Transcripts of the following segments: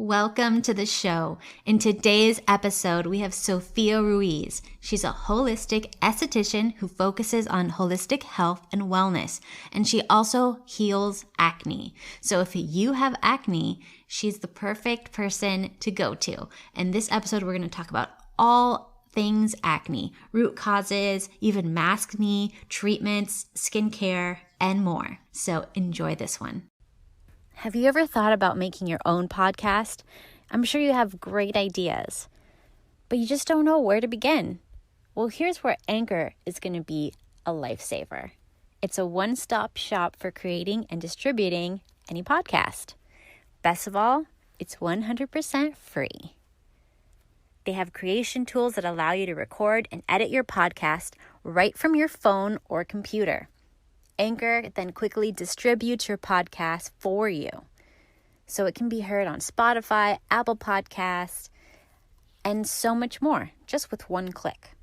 Welcome to the show. In today's episode, we have Sophia Ruiz. She's a holistic esthetician who focuses on holistic health and wellness, and she also heals acne. So if you have acne, she's the perfect person to go to. In this episode, we're going to talk about all things acne, root causes, even maskne, treatments, skincare, and more. So enjoy this one. Have you ever thought about making your own podcast? I'm sure you have great ideas, but you just don't know where to begin. Well, here's where Anchor is going to be a lifesaver. It's a one-stop shop for creating and distributing any podcast. Best of all, it's 100% free. They have creation tools that allow you to record and edit your podcast right from your phone or computer. Anchor then quickly distributes your podcast for you, so it can be heard on Spotify, Apple Podcasts, and so much more, just with one click.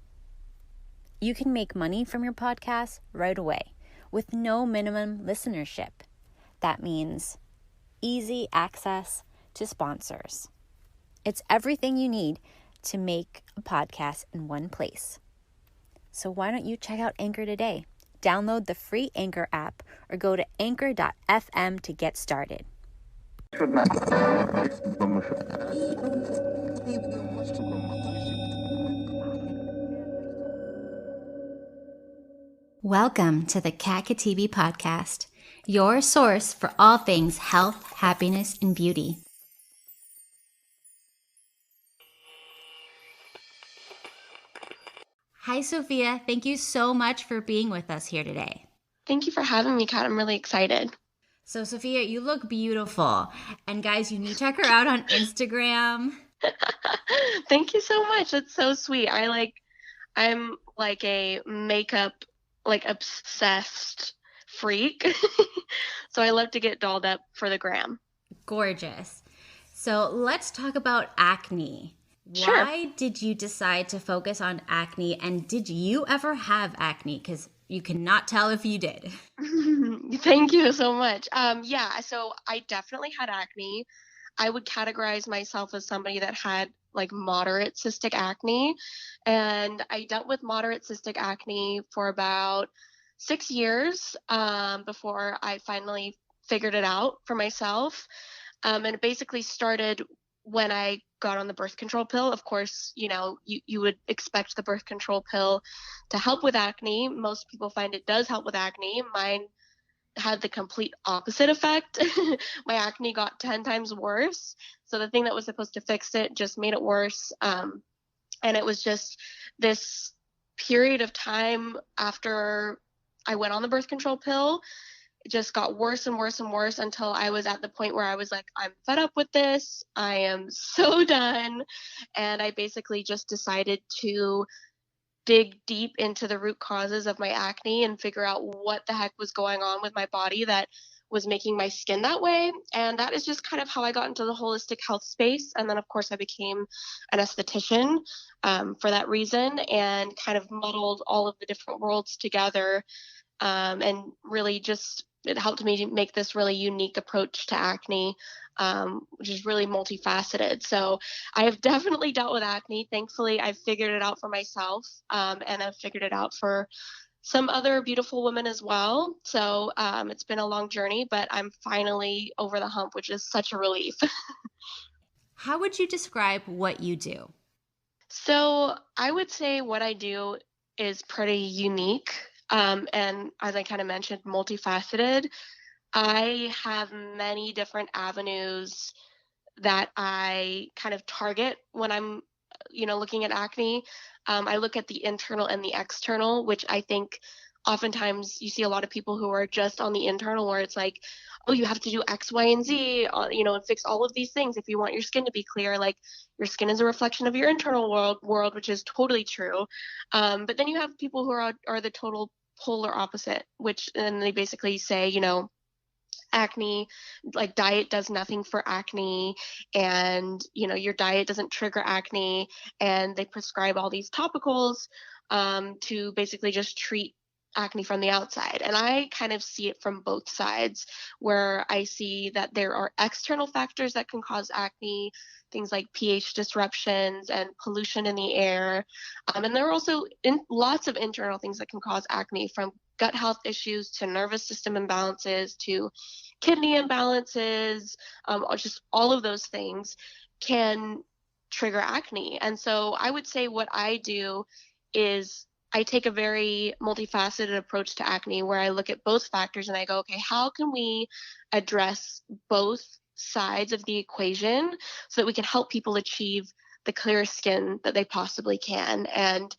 You can make money from your podcast right away with no minimum listenership. That means easy access to sponsors. It's everything you need to make a podcast in one place. So why don't you check out Anchor today? Download the free Anchor app or go to anchor.fm to get started. Welcome to the Kakativi podcast, your source for all things health, happiness, and beauty. Hi, Sophia. Thank you so much for being with us here today. Thank you for having me, Kat. I'm really excited. So, Sophia, you look beautiful. And guys, you need to check her out on Instagram. Thank you so much. That's so sweet. I'm like a makeup, obsessed freak. So I love to get dolled up for the gram. Gorgeous. So let's talk about acne. Sure. Why did you decide to focus on acne, and did you ever have acne? Because you cannot tell if you did. Thank you so much. So I definitely had acne. I would categorize myself as somebody that had moderate cystic acne, and I dealt with moderate cystic acne for about 6 years before I finally figured it out for myself. And it basically started when I got on the birth control pill. Of course, you would expect the birth control pill to help with acne. Most people find it does help with acne. Mine had the complete opposite effect. My acne got 10 times worse. So the thing that was supposed to fix it just made it worse. And it was just this period of time after I went on the birth control pill. It just got worse and worse and worse until I was at the point where I was like, I'm fed up with this. I am so done. And I basically just decided to dig deep into the root causes of my acne and figure out what the heck was going on with my body that was making my skin that way. And that is just kind of how I got into the holistic health space. And then, of course, I became an esthetician for that reason, and kind of muddled all of the different worlds together. And really just, it helped me to make this really unique approach to acne, which is really multifaceted. So I have definitely dealt with acne. Thankfully, I've figured it out for myself, and I've figured it out for some other beautiful women as well. So it's been a long journey, but I'm finally over the hump, which is such a relief. How would you describe what you do? So I would say what I do is pretty unique. And as I kind of mentioned, multifaceted. I have many different avenues that I kind of target when I'm, looking at acne. I look at the internal and the external, which I think oftentimes you see a lot of people who are just on the internal, where it's like, oh, you have to do X, Y, and Z, and fix all of these things if you want your skin to be clear. Like, your skin is a reflection of your internal world, which is totally true. But then you have people who are the total polar opposite, which then they basically say, acne, like diet does nothing for acne, and your diet doesn't trigger acne, and they prescribe all these topicals to basically just treat acne from the outside. And I kind of see it from both sides, where I see that there are external factors that can cause acne, things like pH disruptions and pollution in the air. And there are also lots of internal things that can cause acne, from gut health issues to nervous system imbalances to kidney imbalances, or just all of those things can trigger acne. And so I would say what I do is I take a very multifaceted approach to acne, where I look at both factors and I go, okay, how can we address both sides of the equation so that we can help people achieve the clearest skin that they possibly can? And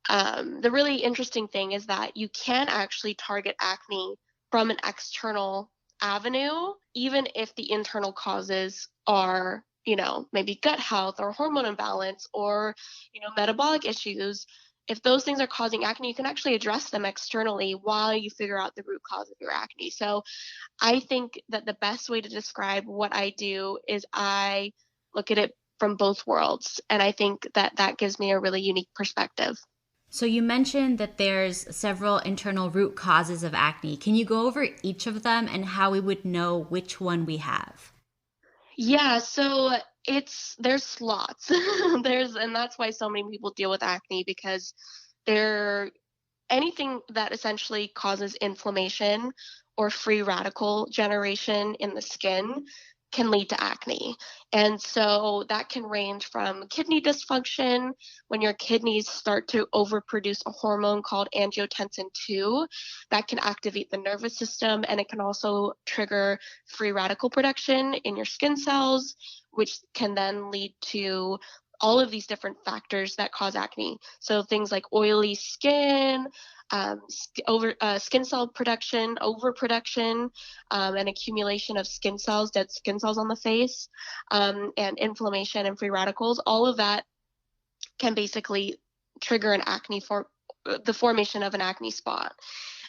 the really interesting thing is that you can actually target acne from an external avenue, even if the internal causes are, maybe gut health or hormone imbalance or, metabolic issues. If those things are causing acne, you can actually address them externally while you figure out the root cause of your acne. So I think that the best way to describe what I do is I look at it from both worlds. And I think that that gives me a really unique perspective. So you mentioned that there's several internal root causes of acne. Can you go over each of them and how we would know which one we have? Yeah, so there's lots. And that's why so many people deal with acne, because there anything that essentially causes inflammation or free radical generation in the skin can lead to acne. And so that can range from kidney dysfunction, when your kidneys start to overproduce a hormone called angiotensin 2 that can activate the nervous system, and it can also trigger free radical production in your skin cells, which can then lead to all of these different factors that cause acne. So things like oily skin, skin cell production, overproduction, and accumulation of skin cells, dead skin cells on the face, and inflammation and free radicals. All of that can basically trigger the formation of an acne spot.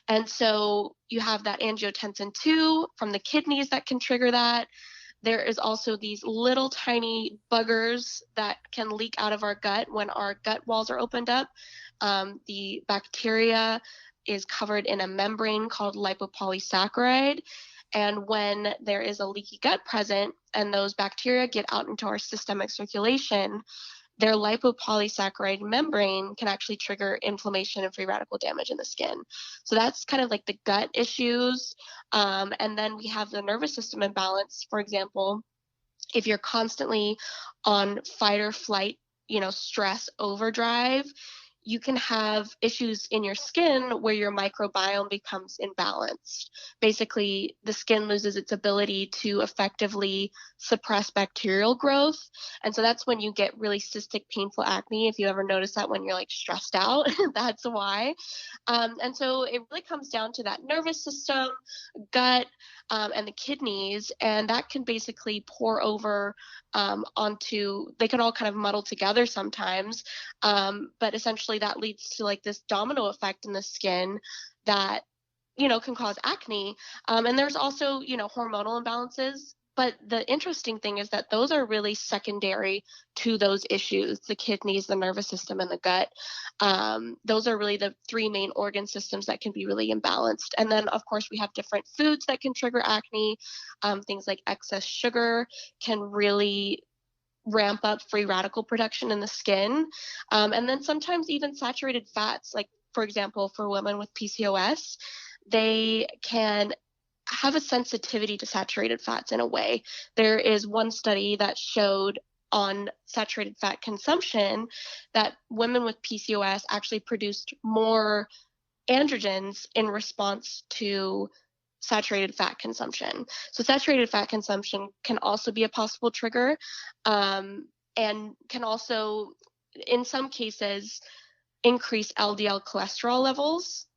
And so you have that angiotensin 2 from the kidneys that can trigger that. There is also these little tiny buggers that can leak out of our gut when our gut walls are opened up. The bacteria is covered in a membrane called lipopolysaccharide. And when there is a leaky gut present and those bacteria get out into our systemic circulation, their lipopolysaccharide membrane can actually trigger inflammation and free radical damage in the skin. So that's kind of like the gut issues. And then we have the nervous system imbalance. For example, if you're constantly on fight or flight, stress overdrive, you can have issues in your skin where your microbiome becomes imbalanced. Basically, the skin loses its ability to effectively suppress bacterial growth. And so that's when you get really cystic, painful acne. If you ever notice that when you're like stressed out, that's why. And so it really comes down to that nervous system, gut, and the kidneys. And that can basically pour over they can all kind of muddle together sometimes. But essentially that leads to like this domino effect in the skin that, can cause acne. And there's also, hormonal imbalances. But the interesting thing is that those are really secondary to those issues: the kidneys, the nervous system, and the gut. Those are really the three main organ systems that can be really imbalanced. And then, of course, we have different foods that can trigger acne. Things like excess sugar can really ramp up free radical production in the skin. And then sometimes even saturated fats, like, for example, for women with PCOS, they can have a sensitivity to saturated fats in a way. There is one study that showed on saturated fat consumption that women with PCOS actually produced more androgens in response to saturated fat consumption. So saturated fat consumption can also be a possible trigger, and can also, in some cases, increase LDL cholesterol levels,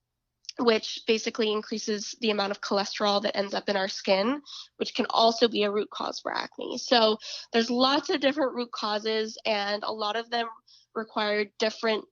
which basically increases the amount of cholesterol that ends up in our skin, which can also be a root cause for acne. So there's lots of different root causes, and a lot of them require different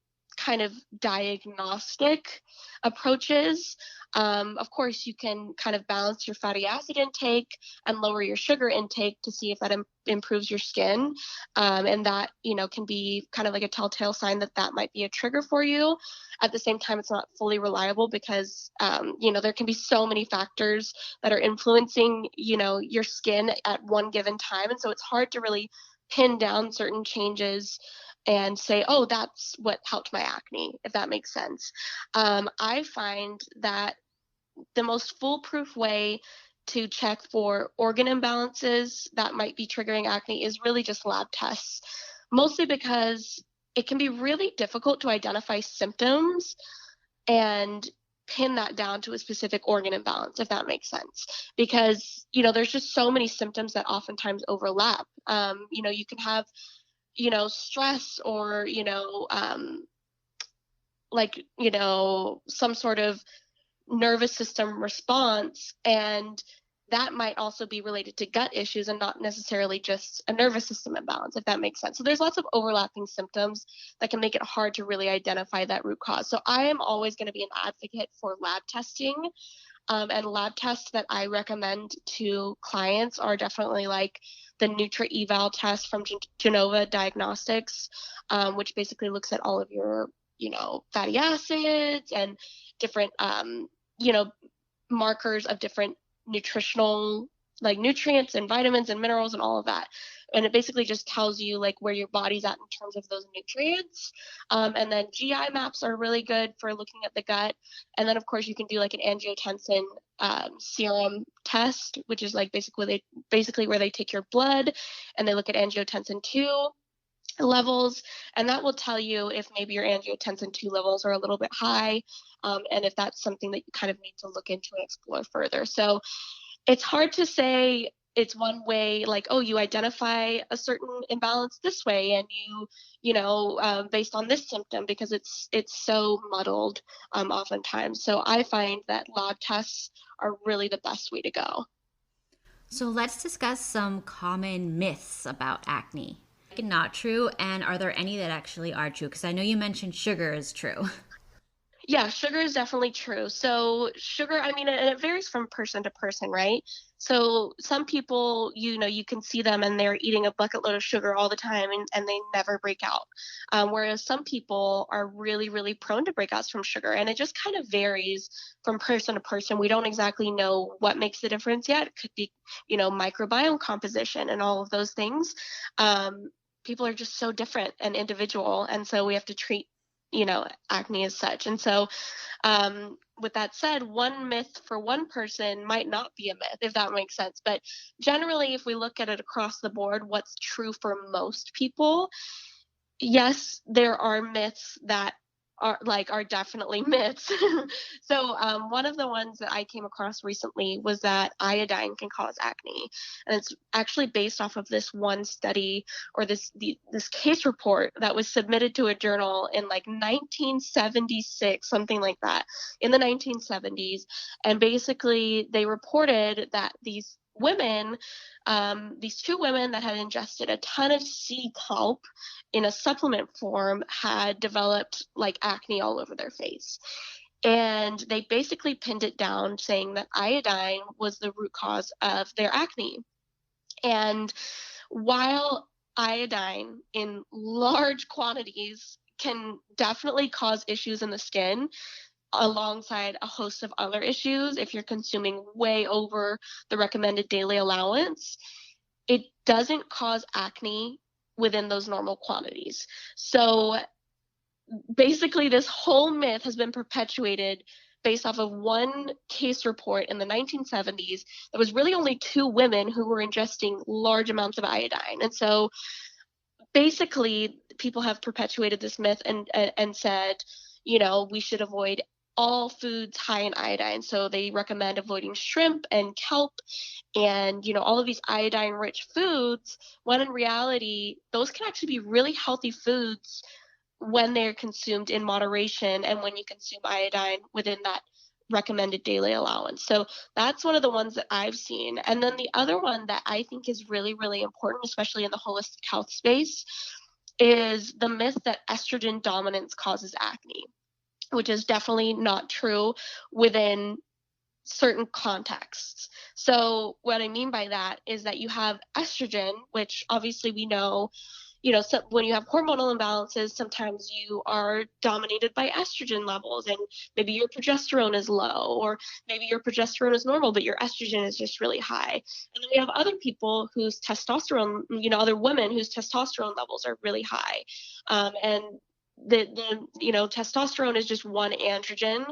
kind of diagnostic approaches. Of course, you can kind of balance your fatty acid intake and lower your sugar intake to see if that improves your skin. And that, can be kind of like a telltale sign that that might be a trigger for you. At the same time, it's not fully reliable because, there can be so many factors that are influencing, your skin at one given time. And so it's hard to really pin down certain changes and say, oh, that's what helped my acne, if that makes sense. I find that the most foolproof way to check for organ imbalances that might be triggering acne is really just lab tests, mostly because it can be really difficult to identify symptoms and pin that down to a specific organ imbalance, if that makes sense. Because, there's just so many symptoms that oftentimes overlap. You can have, stress or, some sort of nervous system response, and that might also be related to gut issues and not necessarily just a nervous system imbalance, if that makes sense. So there's lots of overlapping symptoms that can make it hard to really identify that root cause. So I am always going to be an advocate for lab testing. And lab tests that I recommend to clients are definitely like the Nutra-Eval test from Genova Diagnostics, which basically looks at all of your, fatty acids and different, markers of different nutritional, like nutrients and vitamins and minerals and all of that. And it basically just tells you like where your body's at in terms of those nutrients. And then GI maps are really good for looking at the gut. And then of course you can do like an angiotensin serum test, which is like basically where they take your blood and they look at angiotensin 2 levels, and that will tell you if maybe your angiotensin 2 levels are a little bit high, and if that's something that you kind of need to look into and explore further. So it's hard to say it's one way, like, oh, you identify a certain imbalance this way and based on this symptom, because it's so muddled oftentimes. So I find that lab tests are really the best way to go. So let's discuss some common myths about acne. Not true, and are there any that actually are true? Because I know you mentioned sugar is true. Yeah, sugar is definitely true. So sugar, I mean, and it varies from person to person, right? So some people, you can see them and they're eating a bucket load of sugar all the time and they never break out. Whereas some people are really, really prone to breakouts from sugar. And it just kind of varies from person to person. We don't exactly know what makes the difference yet. It could be, microbiome composition and all of those things. People are just so different and individual. And so we have to treat acne as such. And so with that said, one myth for one person might not be a myth, if that makes sense. But generally, if we look at it across the board, what's true for most people, yes, there are myths that are definitely myths. So one of the ones that I came across recently was that iodine can cause acne, and it's actually based off of this one study or this case report that was submitted to a journal in like 1976, something like that, in the 1970s. And basically, they reported that these women, these two women that had ingested a ton of sea kelp in a supplement form, had developed like acne all over their face. And they basically pinned it down saying that iodine was the root cause of their acne. And while iodine in large quantities can definitely cause issues in the skin, alongside a host of other issues, if you're consuming way over the recommended daily allowance, it doesn't cause acne within those normal quantities. So basically, this whole myth has been perpetuated based off of one case report in the 1970s. There was really only two women who were ingesting large amounts of iodine. And so basically, people have perpetuated this myth and said, we should avoid all foods high in iodine. So they recommend avoiding shrimp and kelp and, all of these iodine rich foods, when in reality, those can actually be really healthy foods when they're consumed in moderation and when you consume iodine within that recommended daily allowance. So that's one of the ones that I've seen. And then the other one that I think is really, really important, especially in the holistic health space, is the myth that estrogen dominance causes acne, which is definitely not true within certain contexts. So what I mean by that is that you have estrogen, which obviously we know, so when you have hormonal imbalances, sometimes you are dominated by estrogen levels, and maybe your progesterone is low, or maybe your progesterone is normal, but your estrogen is just really high. And then we have other people whose testosterone, other women whose testosterone levels are really high. And testosterone is just one androgen,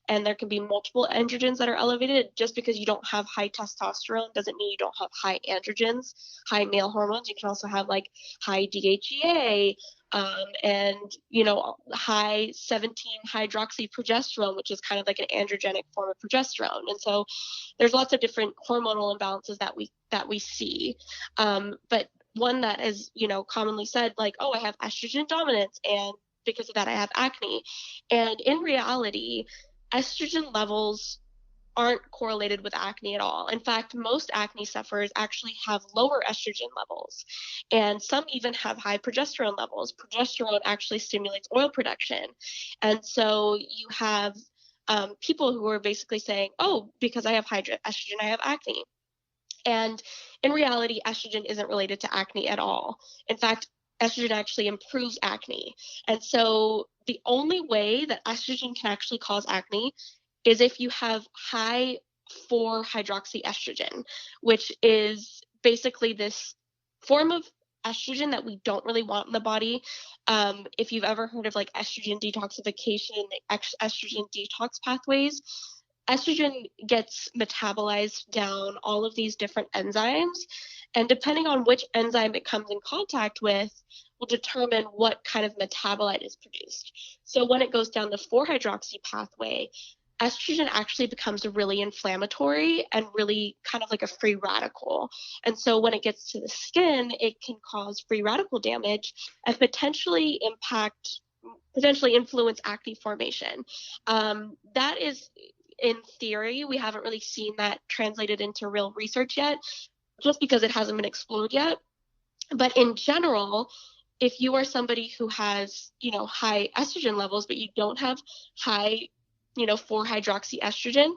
and there can be multiple androgens that are elevated. Just because you don't have high testosterone doesn't mean you don't have high androgens, high male hormones. You can also have like high DHEA, and high 17 hydroxyprogesterone, which is kind of like an androgenic form of progesterone. And so there's lots of different hormonal imbalances that we see. But one that is, commonly said, like, oh, I have estrogen dominance, and because of that I have acne. And in reality, estrogen levels aren't correlated with acne at all. In fact, most acne sufferers actually have lower estrogen levels, and some even have high progesterone levels. Progesterone actually stimulates oil production. And so you have people who are basically saying, oh, because I have high estrogen, I have acne. And in reality, estrogen isn't related to acne at all. In fact, estrogen actually improves acne. And so the only way that estrogen can actually cause acne is if you have high 4-hydroxyestrogen, which is basically this form of estrogen that we don't really want in the body. If you've ever heard of like estrogen detoxification, estrogen detox pathways, estrogen gets metabolized down all of these different enzymes, and depending on which enzyme it comes in contact with will determine what kind of metabolite is produced. So when it goes down the 4-hydroxy pathway, estrogen actually becomes really inflammatory and really kind of like a free radical. And so when it gets to the skin, it can cause free radical damage and potentially influence acne formation. That is, in theory. We haven't really seen that translated into real research yet, just because it hasn't been explored yet. But in general, if you are somebody who has, high estrogen levels, but you don't have high, 4-hydroxyestrogen,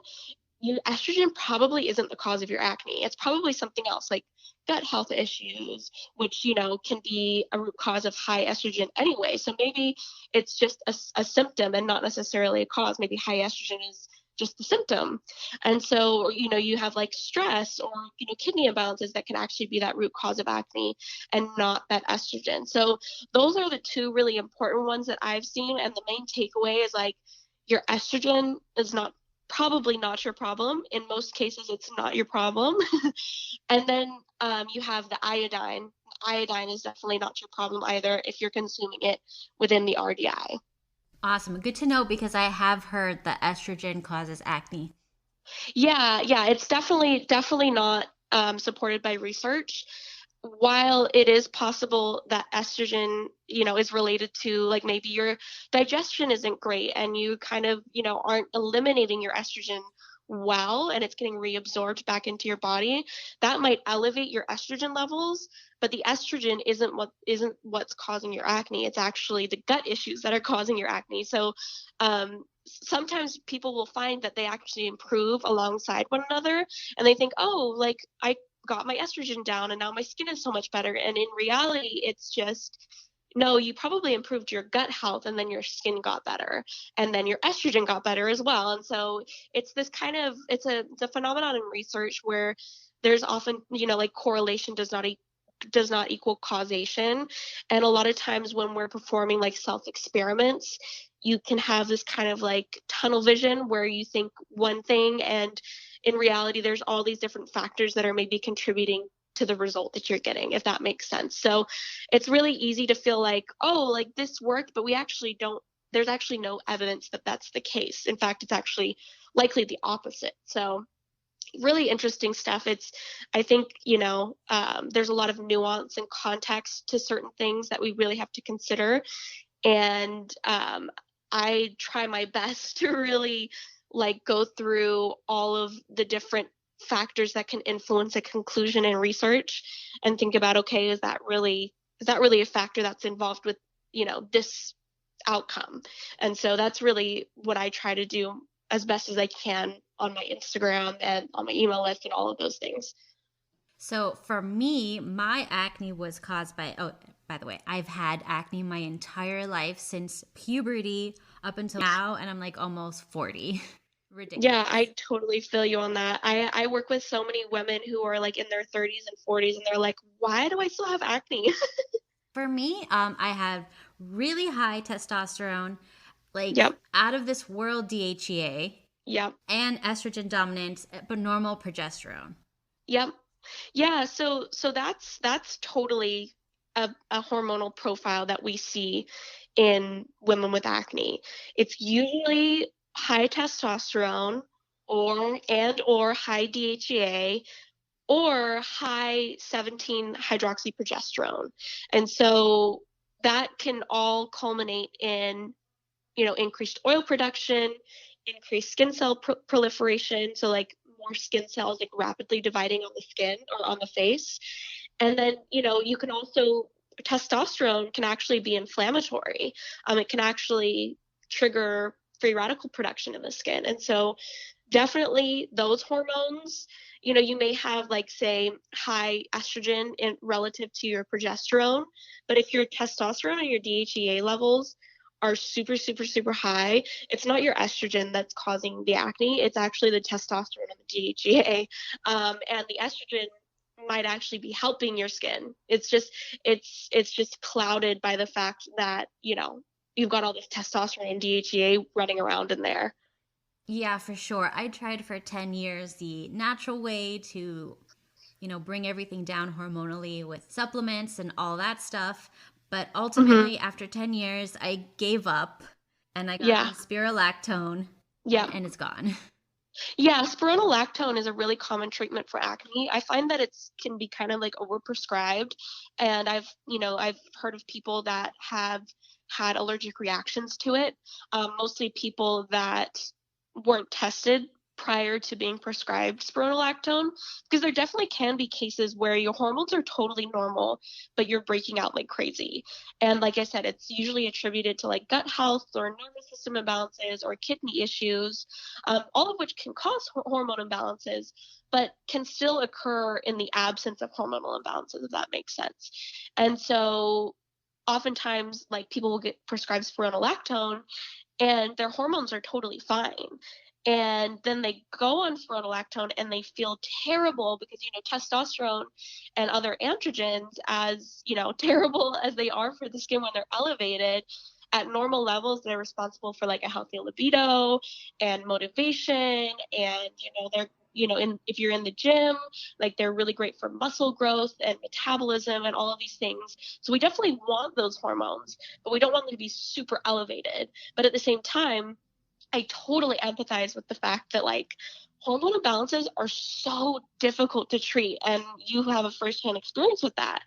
estrogen probably isn't the cause of your acne. It's probably something else, like gut health issues, which, can be a root cause of high estrogen anyway. So maybe it's just a symptom and not necessarily a cause. Maybe high estrogen is just the symptom. And so, you have like stress or, kidney imbalances that can actually be that root cause of acne and not that estrogen. So those are the two really important ones that I've seen. And the main takeaway is like, your estrogen is probably not your problem. In most cases, it's not your problem. And then you have the iodine. Iodine is definitely not your problem either if you're consuming it within the RDI. Awesome. Good to know, because I have heard that estrogen causes acne. Yeah, it's definitely not supported by research. While it is possible that estrogen, is related to like maybe your digestion isn't great and you kind of, aren't eliminating your estrogen well, and it's getting reabsorbed back into your body, that might elevate your estrogen levels. But the estrogen isn't what's causing your acne. It's actually the gut issues that are causing your acne. So sometimes people will find that they actually improve alongside one another, and they think, oh, like I got my estrogen down and now my skin is so much better. And in reality, it's just, no, you probably improved your gut health and then your skin got better and then your estrogen got better as well. And so it's this kind of, it's a phenomenon in research where there's often, like correlation does not equal causation. And a lot of times when we're performing like self experiments, you can have this kind of like tunnel vision where you think one thing, and in reality there's all these different factors that are maybe contributing to the result that you're getting, if that makes sense. So it's really easy to feel like, oh, like this worked, but there's actually no evidence that that's the case. In fact, it's actually likely the opposite. So really interesting stuff. I think, there's a lot of nuance and context to certain things that we really have to consider. And I try my best to really like go through all of the different factors that can influence a conclusion in research and think about, okay, is that really is that really a factor that's involved with, this outcome? And so that's really what I try to do as best as I can on my Instagram and on my email list and all of those things. So for me, my acne was caused by, oh, by the way, I've had acne my entire life since puberty up until now, and I'm like almost 40. Yeah, Ridiculous. I totally feel you on that. I work with so many women who are like in their 30s and 40s, and they're like, why do I still have acne? For me, I have really high testosterone, like Yep. out of this world DHEA, Yep. and estrogen dominance, but normal progesterone. Yep. Yeah, so that's totally a hormonal profile that we see in women with acne. It's usually high testosterone or high DHEA or high 17 hydroxyprogesterone. And so that can all culminate in, increased oil production, increased skin cell proliferation. So, like, more skin cells like rapidly dividing on the skin or on the face. And then, you can also, testosterone can actually be inflammatory. It can actually trigger free radical production in the skin. And so, definitely those hormones, you may have, like, say, high estrogen in relative to your progesterone, but if your testosterone and your DHEA levels are super, super, super high, it's not your estrogen that's causing the acne. It's actually the testosterone and the DHEA. And the estrogen might actually be helping your skin. It's just clouded by the fact that, you've got all this testosterone and DHEA running around in there. Yeah, for sure. I tried for 10 years the natural way to, bring everything down hormonally with supplements and all that stuff. But Hmm. ultimately, after 10 years, I gave up and I got Yeah. on spirulactone Yeah. and it's gone. Yeah, spironolactone is a really common treatment for acne. I find that it's can be kind of like overprescribed, and I've heard of people that have had allergic reactions to it. Mostly people that weren't tested prior to being prescribed spironolactone, because there definitely can be cases where your hormones are totally normal, but you're breaking out like crazy. And like I said, it's usually attributed to like gut health or nervous system imbalances or kidney issues, all of which can cause hormone imbalances, but can still occur in the absence of hormonal imbalances, if that makes sense. And so oftentimes, like, people will get prescribed spironolactone and their hormones are totally fine. And then they go on spironolactone and they feel terrible because, testosterone and other androgens, as, terrible as they are for the skin when they're elevated, at normal levels, they're responsible for like a healthy libido and motivation. And, they're, if you're in the gym, like, they're really great for muscle growth and metabolism and all of these things. So we definitely want those hormones, but we don't want them to be super elevated. But at the same time, I totally empathize with the fact that, like, hormone imbalances are so difficult to treat, and you have a firsthand experience with that.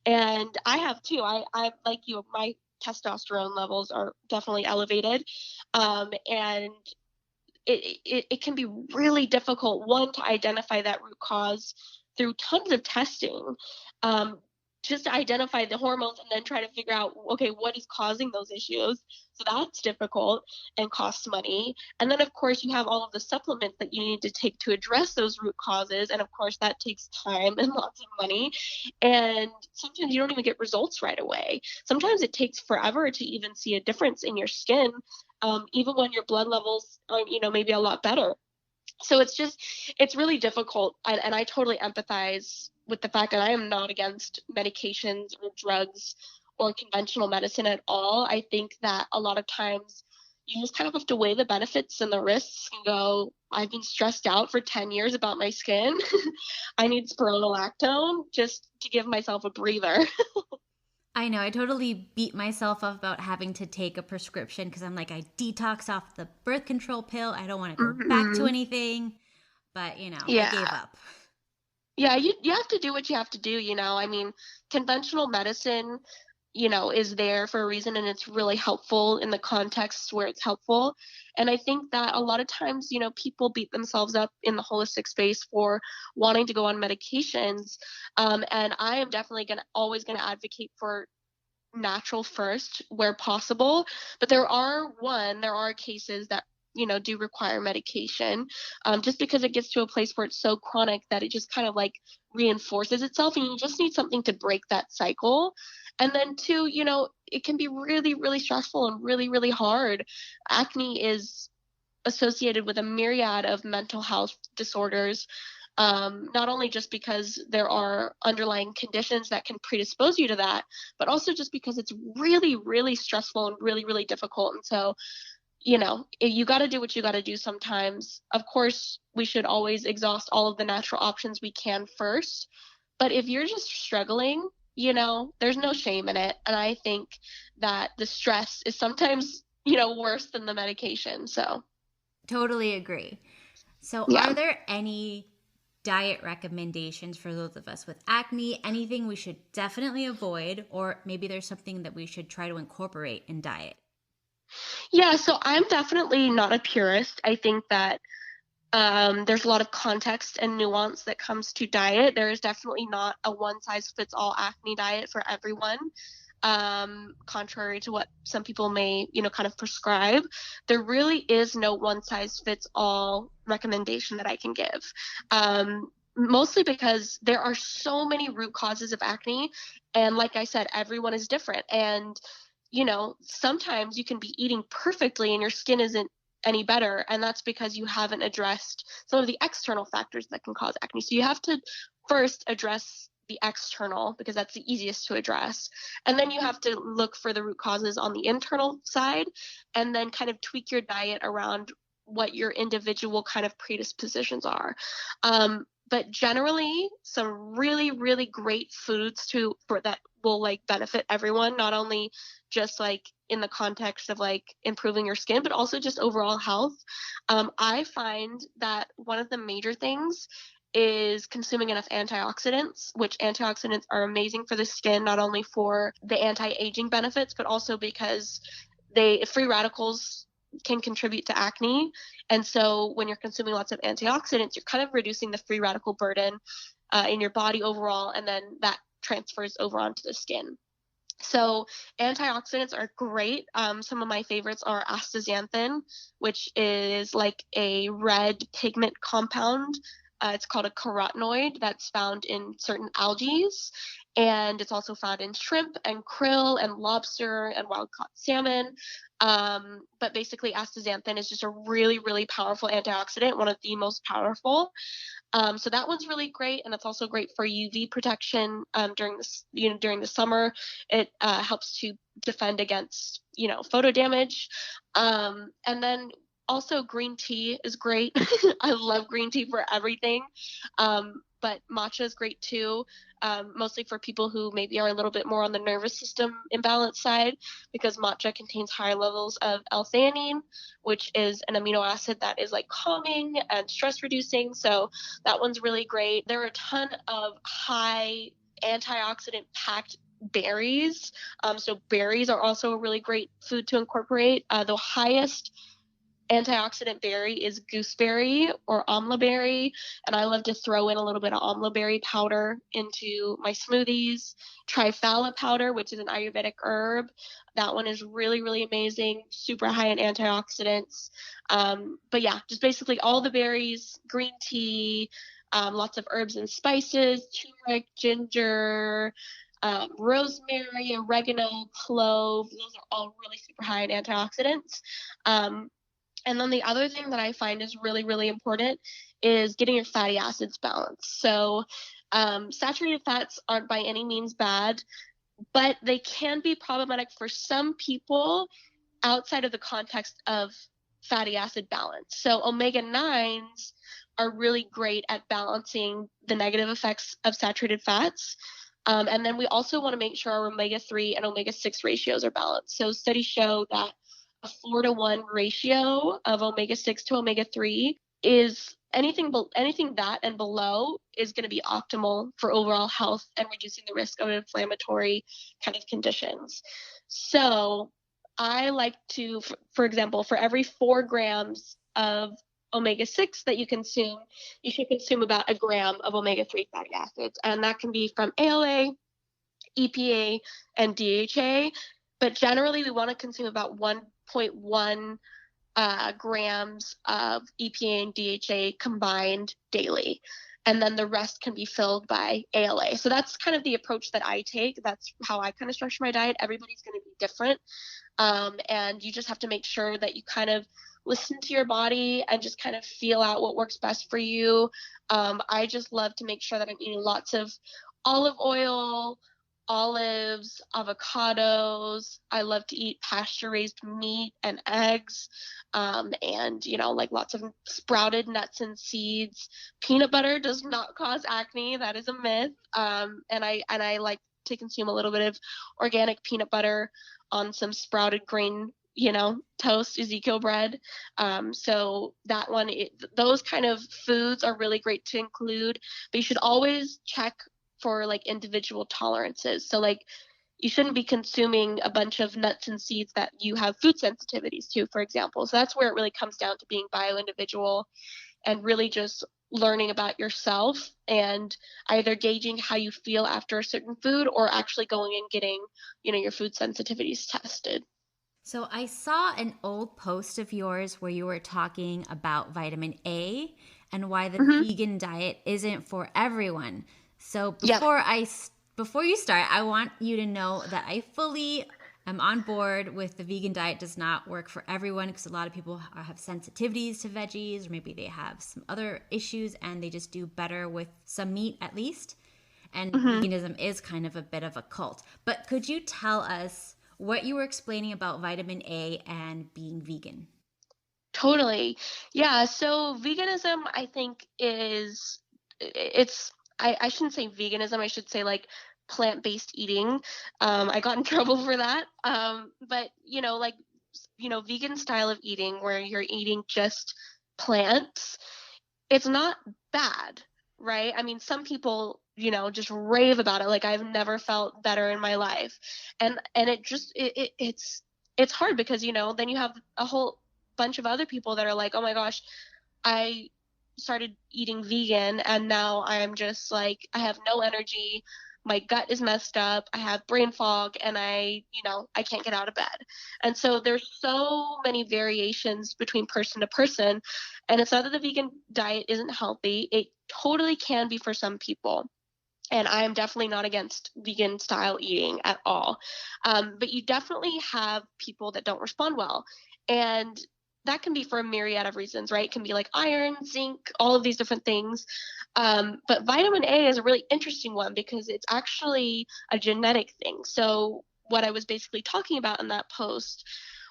And I have too. I like you. My testosterone levels are definitely elevated, and it can be really difficult, one, to identify that root cause through tons of testing, um, just to identify the hormones and then try to figure out, okay, what is causing those issues. So that's difficult and costs money. And then, of course, you have all of the supplements that you need to take to address those root causes, and of course that takes time and lots of money. And sometimes you don't even get results right away. Sometimes it takes forever to even see a difference in your skin, even when your blood levels are, maybe a lot better. So it's really difficult. And I totally empathize with the fact that I am not against medications or drugs or conventional medicine at all. I think that a lot of times you just kind of have to weigh the benefits and the risks and go, I've been stressed out for 10 years about my skin. I need spironolactone just to give myself a breather. I know. I totally beat myself up about having to take a prescription because I'm like, I detox off the birth control pill. I don't want to go back to Hmm. anything. But, I Yeah. gave up. Yeah, you have to do what you have to do. I mean, conventional medicine, is there for a reason, and it's really helpful in the context where it's helpful. And I think that a lot of times, people beat themselves up in the holistic space for wanting to go on medications. And I am definitely always gonna advocate for natural first where possible. But there are cases that do require medication, just because it gets to a place where it's so chronic that it just kind of like reinforces itself, and you just need something to break that cycle. And then two, it can be really, really stressful and really, really hard. Acne is associated with a myriad of mental health disorders, not only just because there are underlying conditions that can predispose you to that, but also just because it's really, really stressful and really, really difficult. And so, you got to do what you got to do sometimes. Of course, we should always exhaust all of the natural options we can first. But if you're just struggling, there's no shame in it. And I think that the stress is sometimes, worse than the medication. So, Totally agree. So, yeah. are there any diet recommendations for those of us with acne? Anything we should definitely avoid, or maybe there's something that we should try to incorporate in diet? Yeah, so I'm definitely not a purist. I think that there's a lot of context and nuance that comes to diet. There is definitely not a one size fits all acne diet for everyone. Contrary to what some people may, kind of prescribe, there really is no one size fits all recommendation that I can give. Mostly because there are so many root causes of acne. And like I said, everyone is different. And sometimes you can be eating perfectly and your skin isn't any better. And that's because you haven't addressed some of the external factors that can cause acne. So you have to first address the external, because that's the easiest to address. And then you have to look for the root causes on the internal side, and then kind of tweak your diet around what your individual kind of predispositions are. But generally, some really, really great foods for that will like benefit everyone, not only just like in the context of like improving your skin, but also just overall health. I find that one of the major things is consuming enough antioxidants, which antioxidants are amazing for the skin, not only for the anti-aging benefits, but also because free radicals can contribute to acne. And so when you're consuming lots of antioxidants, you're kind of reducing the free radical burden in your body overall, and then that transfers over onto the skin. So antioxidants are great. Some of my favorites are astaxanthin, which is like a red pigment compound. It's called a carotenoid that's found in certain algae, and it's also found in shrimp and krill and lobster and wild caught salmon. But basically, astaxanthin is just a really, really powerful antioxidant, one of the most powerful. So that one's really great, and it's also great for UV protection during the summer. It helps to defend against photo damage, and then also green tea is great. I love green tea for everything, but matcha is great too, mostly for people who maybe are a little bit more on the nervous system imbalance side, because matcha contains higher levels of L-theanine, which is an amino acid that is like calming and stress reducing. So that one's really great. There are a ton of high antioxidant packed berries. So berries are also a really great food to incorporate. The highest antioxidant berry is gooseberry or amla berry, and I love to throw in a little bit of amla berry powder into my smoothies. Triphala powder, which is an Ayurvedic herb, that one is really, really amazing, super high in antioxidants. But yeah, just basically all the berries, green tea, lots of herbs and spices, turmeric, ginger, rosemary, oregano, clove. Those are all really super high in antioxidants. And then the other thing that I find is really, really important is getting your fatty acids balanced. So saturated fats aren't by any means bad, but they can be problematic for some people outside of the context of fatty acid balance. So omega 9s are really great at balancing the negative effects of saturated fats. And then we also want to make sure our omega 3 and omega 6 ratios are balanced. So studies show that a 4-to-1 ratio of omega 6 to omega 3 is anything that and below is going to be optimal for overall health and reducing the risk of inflammatory kind of conditions. So I like to, for example, for every 4 grams of omega-6 that you consume, you should consume about a gram of omega-3 fatty acids. And that can be from ALA, EPA, and DHA. But generally, we want to consume about 1.1 grams of EPA and DHA combined daily. And then the rest can be filled by ALA. So that's kind of the approach that I take. That's how I kind of structure my diet. Everybody's going to be different. And you just have to make sure that you kind of listen to your body and just kind of feel out what works best for you. I just love to make sure that I'm eating lots of olive oil, olives, avocados. I love to eat pasture raised meat and eggs, and like lots of sprouted nuts and seeds. Peanut butter does not cause acne. That is a myth. And I like to consume a little bit of organic peanut butter on some sprouted grain, toast, Ezekiel bread. So that one, those kind of foods are really great to include, but you should always check for like individual tolerances. So like you shouldn't be consuming a bunch of nuts and seeds that you have food sensitivities to, for example. So that's where it really comes down to being bio-individual and really just learning about yourself and either gauging how you feel after a certain food or actually going and getting, your food sensitivities tested. So I saw an old post of yours where you were talking about vitamin A and why the vegan diet isn't for everyone. So before you start, I want you to know that I fully am on board with the vegan diet does not work for everyone, because a lot of people have sensitivities to veggies, or maybe they have some other issues and they just do better with some meat at least. And veganism is kind of a bit of a cult. But could you tell us what you were explaining about vitamin A and being vegan? Totally. Yeah. So veganism, I think I shouldn't say veganism. I should say like plant-based eating. I got in trouble for that. But vegan style of eating where you're eating just plants, it's not bad, right? I mean, some people, just rave about it. Like I've never felt better in my life. And it's hard because, then you have a whole bunch of other people that are like, oh my gosh, I started eating vegan and now I'm just like, I have no energy. My gut is messed up. I have brain fog and I can't get out of bed. And so there's so many variations between person to person. And it's not that the vegan diet isn't healthy. It totally can be for some people. And I am definitely not against vegan style eating at all. But you definitely have people that don't respond well. And that can be for a myriad of reasons, right? It can be like iron, zinc, all of these different things. But vitamin A is a really interesting one because it's actually a genetic thing. So what I was basically talking about in that post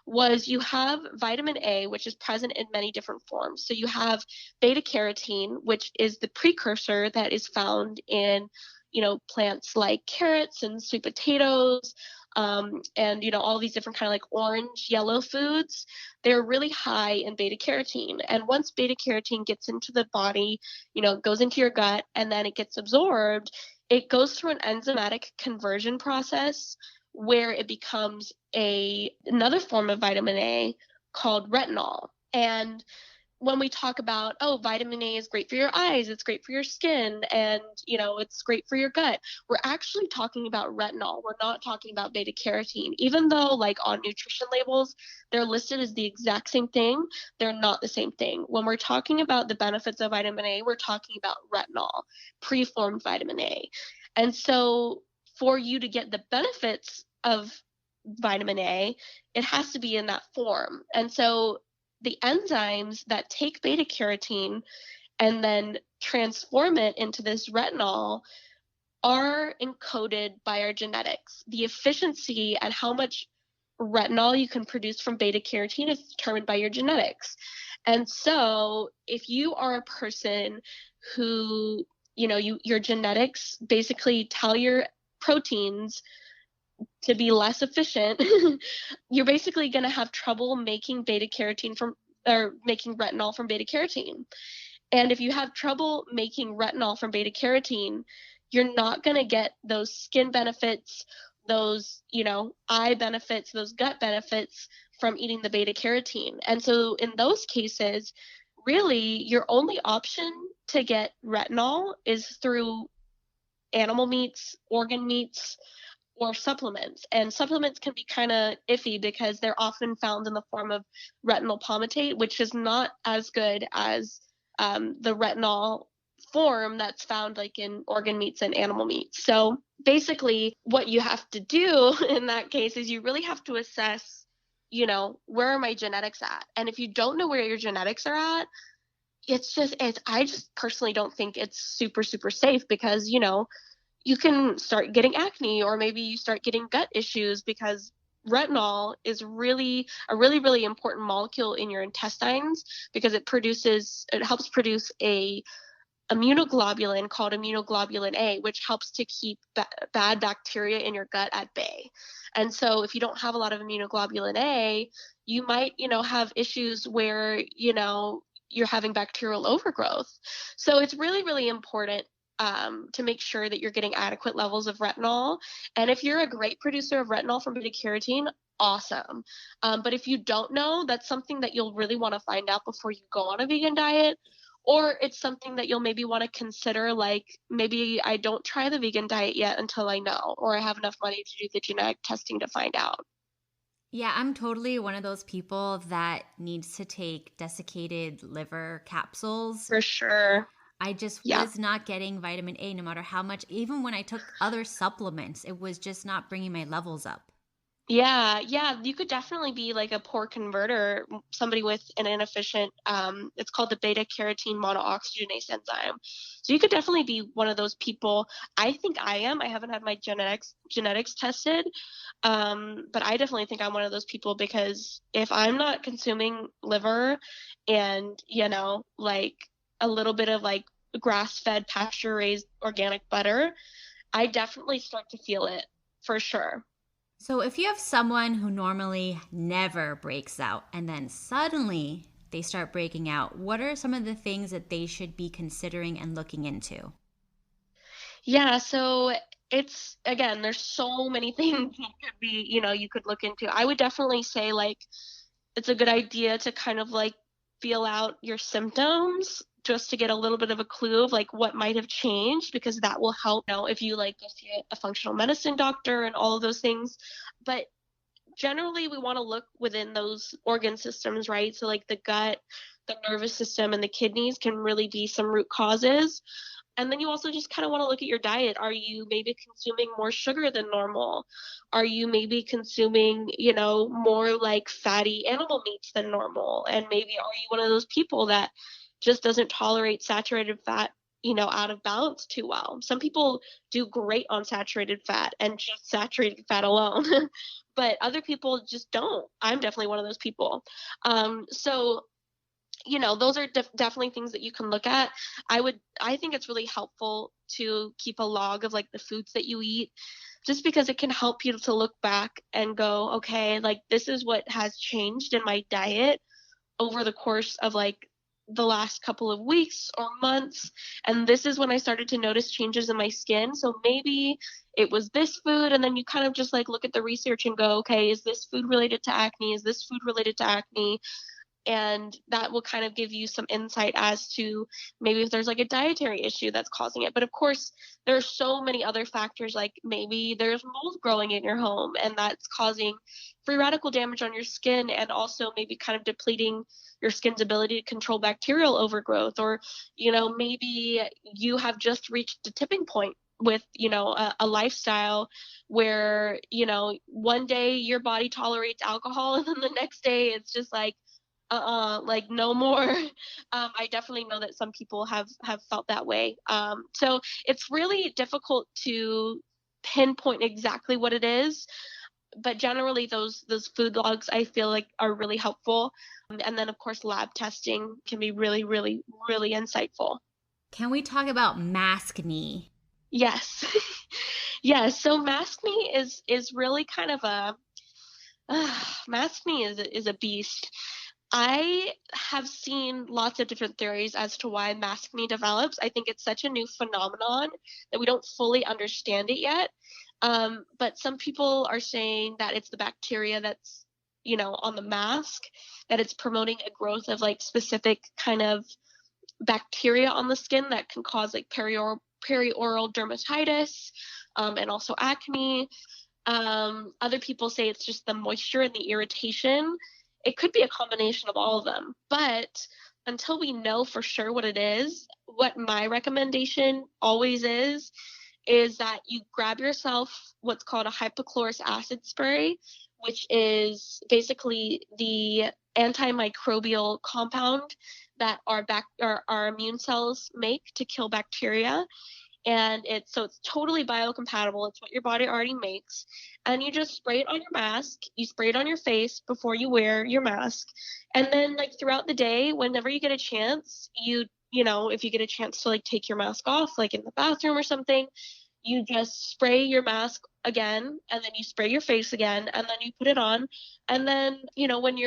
was you have vitamin A, which is present in many different forms. So you have beta carotene, which is the precursor that is found in, plants like carrots and sweet potatoes, and all these different kind of like orange, yellow foods. They're really high in beta carotene. And once beta carotene gets into the body, goes into your gut and then it gets absorbed, it goes through an enzymatic conversion process where it becomes another form of vitamin A called retinol. And when we talk about, oh, vitamin A is great for your eyes, it's great for your skin, and it's great for your gut, we're actually talking about retinol. We're not talking about beta carotene. Even though like on nutrition labels they're listed as the exact same thing, they're not the same thing. When we're talking about the benefits of vitamin A, we're talking about retinol, preformed vitamin A. And so for you to get the benefits of vitamin A, it has to be in that form. And so the enzymes that take beta carotene and then transform it into this retinol are encoded by our genetics. The efficiency and how much retinol you can produce from beta carotene is determined by your genetics. And so if you are a person who, your genetics basically tell your proteins to be less efficient, you're basically going to have trouble making beta carotene from or making retinol from beta carotene. And if you have trouble making retinol from beta carotene, you're not going to get those skin benefits, those, eye benefits, those gut benefits from eating the beta carotene. And so in those cases, really your only option to get retinol is through animal meats, organ meats, or supplements. And supplements can be kind of iffy because they're often found in the form of retinol palmitate, which is not as good as the retinol form that's found like in organ meats and animal meats. So basically, what you have to do in that case is you really have to assess, where are my genetics at? And if you don't know where your genetics are at, I just personally don't think it's super, super safe because, you can start getting acne, or maybe you start getting gut issues because retinol is really a really, really important molecule in your intestines because it helps produce a immunoglobulin called immunoglobulin A, which helps to keep bad bacteria in your gut at bay. And so if you don't have a lot of immunoglobulin A, you might, have issues where, you're having bacterial overgrowth. So it's really, really important to make sure that you're getting adequate levels of retinol. And if you're a great producer of retinol from beta carotene, awesome. But if you don't know, that's something that you'll really want to find out before you go on a vegan diet. Or it's something that you'll maybe want to consider, like maybe I don't try the vegan diet yet until I know, or I have enough money to do the genetic testing to find out. Yeah, I'm totally one of those people that needs to take desiccated liver capsules. For sure. I just Yeah. was not getting vitamin A no matter how much. Even when I took other supplements, it was just not bringing my levels up. Yeah, you could definitely be like a poor converter, somebody with an inefficient, it's called the beta carotene monooxygenase enzyme. So you could definitely be one of those people. I think I am. I haven't had my genetics tested, but I definitely think I'm one of those people because if I'm not consuming liver and, like a little bit of like grass-fed, pasture-raised organic butter, I definitely start to feel it for sure. So if you have someone who normally never breaks out and then suddenly they start breaking out, what are some of the things that they should be considering and looking into? Yeah, so it's again, there's so many things that could be, you could look into. I would definitely say like it's a good idea to kind of like feel out your symptoms just to get a little bit of a clue of like what might have changed because that will help, if you like go see a functional medicine doctor and all of those things. But generally we want to look within those organ systems, right? So like the gut, the nervous system, and the kidneys can really be some root causes. And then you also just kind of want to look at your diet. Are you maybe consuming more sugar than normal? Are you maybe consuming, more like fatty animal meats than normal? And maybe are you one of those people that just doesn't tolerate saturated fat, out of balance too well? Some people do great on saturated fat and just saturated fat alone, but other people just don't. I'm definitely one of those people. So those are definitely things that you can look at. I think it's really helpful to keep a log of like the foods that you eat, just because it can help you to look back and go, okay, like this is what has changed in my diet over the course of like the last couple of weeks or months. And this is when I started to notice changes in my skin. So maybe it was this food. And then you kind of just like look at the research and go, okay, is this food related to acne? Is this food related to acne? And that will kind of give you some insight as to maybe if there's like a dietary issue that's causing it. But of course, there are so many other factors, like maybe there's mold growing in your home and that's causing free radical damage on your skin, and also maybe kind of depleting your skin's ability to control bacterial overgrowth. Or maybe you have just reached a tipping point with a lifestyle where one day your body tolerates alcohol and then the next day it's just like like no more. I definitely know that some people have felt that way. So it's really difficult to pinpoint exactly what it is, but generally those food logs I feel like are really helpful. And then of course lab testing can be really, really, really insightful. Can we talk about Maskne? Yes. Yes. So Maskne is really kind of a Maskne is a beast. I have seen lots of different theories as to why maskne develops. I think it's such a new phenomenon that we don't fully understand it yet. But some people are saying that it's the bacteria that's, on the mask, that it's promoting a growth of like specific kind of bacteria on the skin that can cause like perioral dermatitis, and also acne. Other people say it's just the moisture and the irritation. It could be a combination of all of them. But until we know for sure what it is, what my recommendation always is that you grab yourself what's called a hypochlorous acid spray, which is basically the antimicrobial compound that our immune cells make to kill bacteria. And it's totally biocompatible. It's what your body already makes. And you just spray it on your mask. You spray it on your face before you wear your mask. And then like throughout the day, whenever you get a chance, if you get a chance to like take your mask off, like in the bathroom or something, you just spray your mask again, and then you spray your face again, and then you put it on. And then, when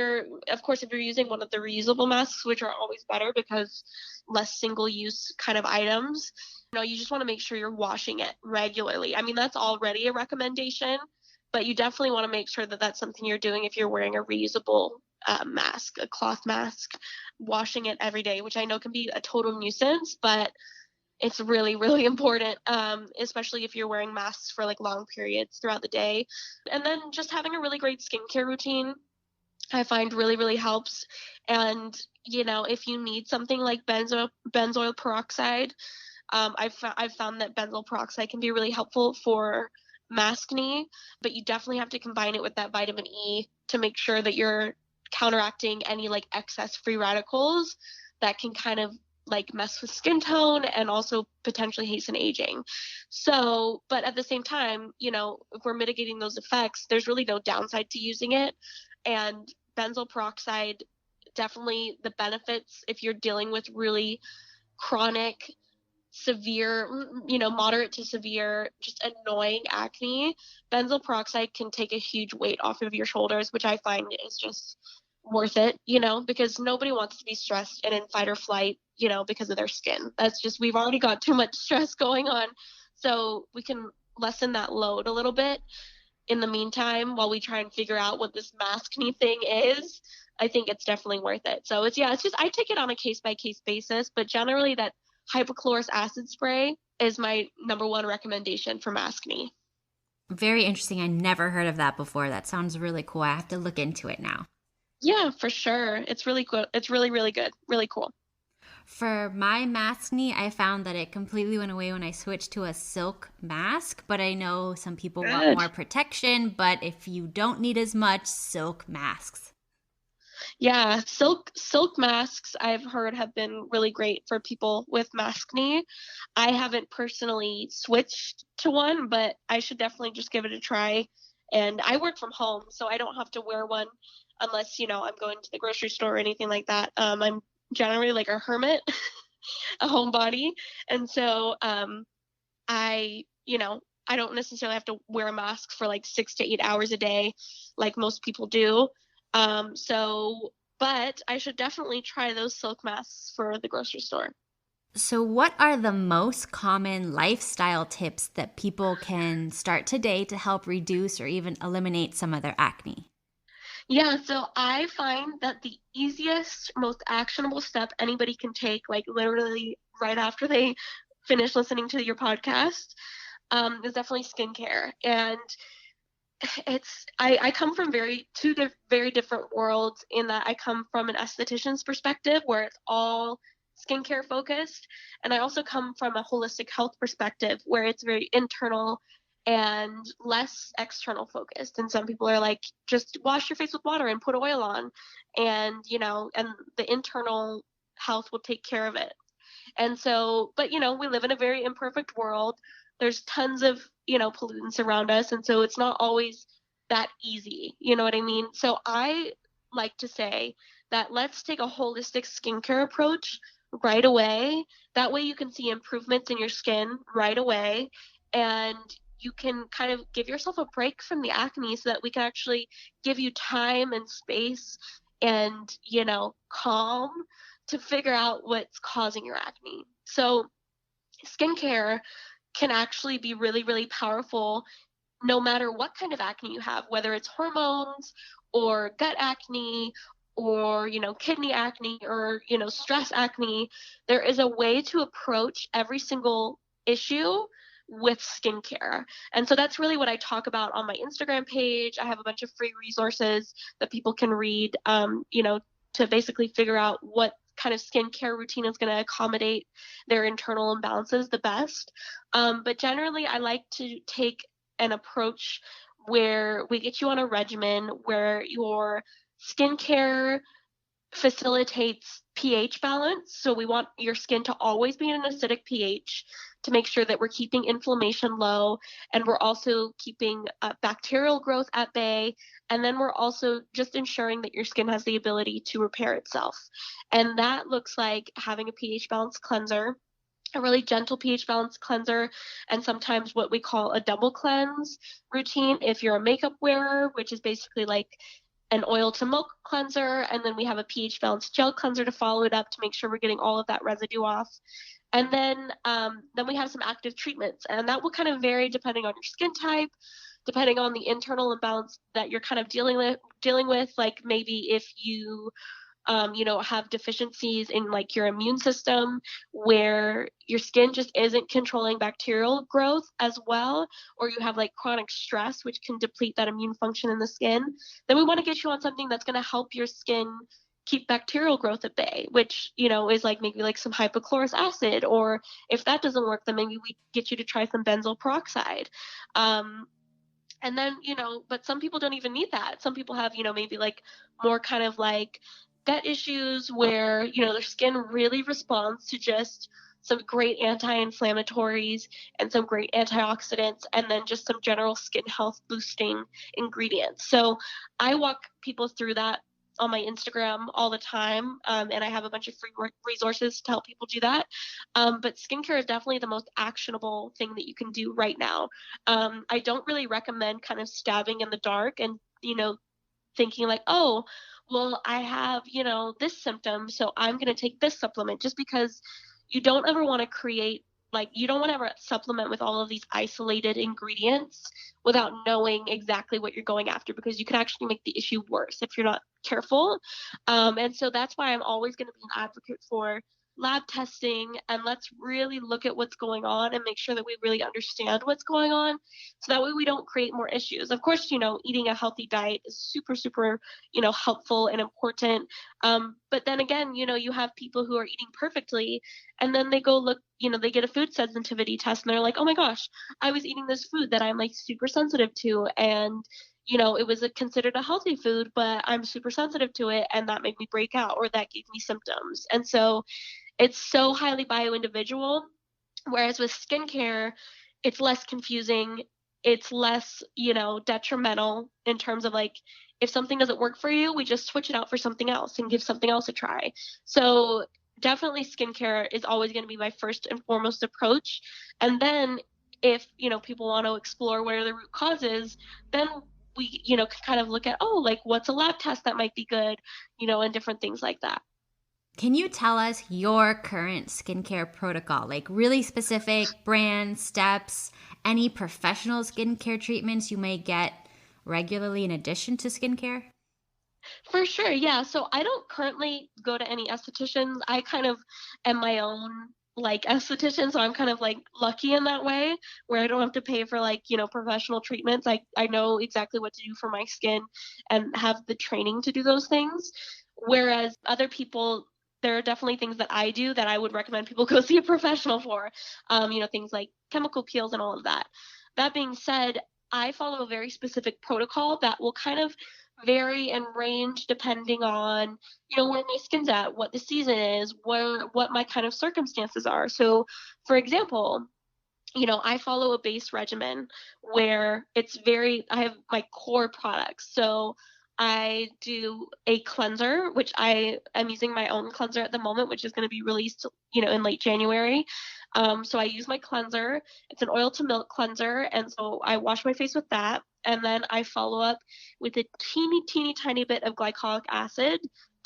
of course, if you're using one of the reusable masks, which are always better because less single use kind of items, you just want to make sure you're washing it regularly. I mean, that's already a recommendation, but you definitely want to make sure that that's something you're doing if you're wearing a reusable mask, a cloth mask, washing it every day, which I know can be a total nuisance, but it's really, really important, especially if you're wearing masks for like long periods throughout the day. And then just having a really great skincare routine, I find really, really helps. And, if you need something like benzoyl peroxide, I've found that benzoyl peroxide can be really helpful for maskne, but you definitely have to combine it with that vitamin E to make sure that you're counteracting any like excess free radicals that can kind of like mess with skin tone and also potentially hasten aging. So, but at the same time, if we're mitigating those effects, there's really no downside to using it. And benzoyl peroxide, definitely the benefits if you're dealing with really chronic, severe, moderate to severe, just annoying acne, benzoyl peroxide can take a huge weight off of your shoulders, which I find is just worth it, because nobody wants to be stressed and in fight or flight, because of their skin. That's just, we've already got too much stress going on. So we can lessen that load a little bit in the meantime while we try and figure out what this maskne thing is. I think it's definitely worth it. So it's just, I take it on a case by case basis, but generally that hypochlorous acid spray is my number one recommendation for maskne. Very interesting. I never heard of that before. That sounds really cool. I have to look into it now. Yeah, for sure. It's really cool. It's really, really good. Really cool. For my maskne, I found that it completely went away when I switched to a silk mask, but I know some people want more protection, but if you don't need as much, silk masks. Yeah, silk masks I've heard have been really great for people with maskne. I haven't personally switched to one, but I should definitely just give it a try. And I work from home, so I don't have to wear one unless, I'm going to the grocery store or anything like that. I'm generally like a hermit, a homebody. And so I don't necessarily have to wear a mask for like 6 to 8 hours a day like most people do. But I should definitely try those silk masks for the grocery store. So what are the most common lifestyle tips that people can start today to help reduce or even eliminate some of their acne? Yeah, so I find that the easiest, most actionable step anybody can take, like literally right after they finish listening to your podcast, is definitely skincare. And I come from very different worlds in that I come from an esthetician's perspective where it's all skincare focused, and I also come from a holistic health perspective where it's very internal and less external focused. And some people are like, just wash your face with water and put oil on, and and the internal health will take care of it. And so, but we live in a very imperfect world. There's tons of, pollutants around us. And so it's not always that easy. You know what I mean? So I like to say that let's take a holistic skincare approach right away. That way you can see improvements in your skin right away. And you can kind of give yourself a break from the acne so that we can actually give you time and space and, calm to figure out what's causing your acne. So skincare can actually be really, really powerful no matter what kind of acne you have, whether it's hormones or gut acne or, kidney acne or, stress acne. There is a way to approach every single issue with skincare. And so that's really what I talk about on my Instagram page. I have a bunch of free resources that people can read, to basically figure out what kind of skincare routine is going to accommodate their internal imbalances the best. But generally, I like to take an approach where we get you on a regimen where your skincare facilitates pH balance. So we want your skin to always be in an acidic pH to make sure that we're keeping inflammation low, and we're also keeping bacterial growth at bay. And then we're also just ensuring that your skin has the ability to repair itself. And that looks like having a pH balance cleanser, a really gentle pH balance cleanser, and sometimes what we call a double cleanse routine if you're a makeup wearer, which is basically like an oil to milk cleanser, and then we have a pH balanced gel cleanser to follow it up to make sure we're getting all of that residue off. And then we have some active treatments, and that will kind of vary depending on your skin type, depending on the internal imbalance that you're kind of dealing with. Like maybe if you have deficiencies in like your immune system where your skin just isn't controlling bacterial growth as well, or you have like chronic stress, which can deplete that immune function in the skin, then we want to get you on something that's going to help your skin keep bacterial growth at bay, which, is like maybe like some hypochlorous acid, or if that doesn't work, then maybe we get you to try some benzoyl peroxide. And then, but some people don't even need that. Some people have, maybe like more kind of like gut issues where, their skin really responds to just some great anti-inflammatories and some great antioxidants, and then just some general skin health boosting ingredients. So I walk people through that on my Instagram all the time. And I have a bunch of free resources to help people do that. But skincare is definitely the most actionable thing that you can do right now. I don't really recommend kind of stabbing in the dark and, thinking like, oh, well, I have, this symptom, so I'm going to take this supplement, just because you don't ever want to create, like, you don't want to ever supplement with all of these isolated ingredients without knowing exactly what you're going after, because you can actually make the issue worse if you're not careful. And so that's why I'm always going to be an advocate for lab testing, and let's really look at what's going on and make sure that we really understand what's going on, so that way we don't create more issues. Of course, eating a healthy diet is super, super, helpful and important. But then again, you have people who are eating perfectly, and then they go look, they get a food sensitivity test, and they're like, oh my gosh, I was eating this food that I'm like super sensitive to, and it was considered a healthy food, but I'm super sensitive to it, and that made me break out, or that gave me symptoms. And so it's so highly bio-individual, whereas with skincare, it's less confusing. It's less, detrimental in terms of like, if something doesn't work for you, we just switch it out for something else and give something else a try. So definitely skincare is always going to be my first and foremost approach. And then if, people want to explore what are the root causes, then we, can kind of look at, oh, like what's a lab test that might be good, and different things like that. Can you tell us your current skincare protocol, like really specific brand steps, any professional skincare treatments you may get regularly in addition to skincare? For sure, yeah. So I don't currently go to any estheticians. I kind of am my own like esthetician, so I'm kind of like lucky in that way, where I don't have to pay for like, professional treatments. I know exactly what to do for my skin and have the training to do those things. Whereas other people, there are definitely things that I do that I would recommend people go see a professional for. Things like chemical peels and all of that. That being said, I follow a very specific protocol that will kind of vary and range depending on, where my skin's at, what the season is, what my kind of circumstances are. So for example, I follow a base regimen where I have my core products. So I do a cleanser, which I am using my own cleanser at the moment, which is going to be released, in late January. So I use my cleanser. It's an oil to milk cleanser. And so I wash my face with that. and then I follow up with a teeny tiny bit of glycolic acid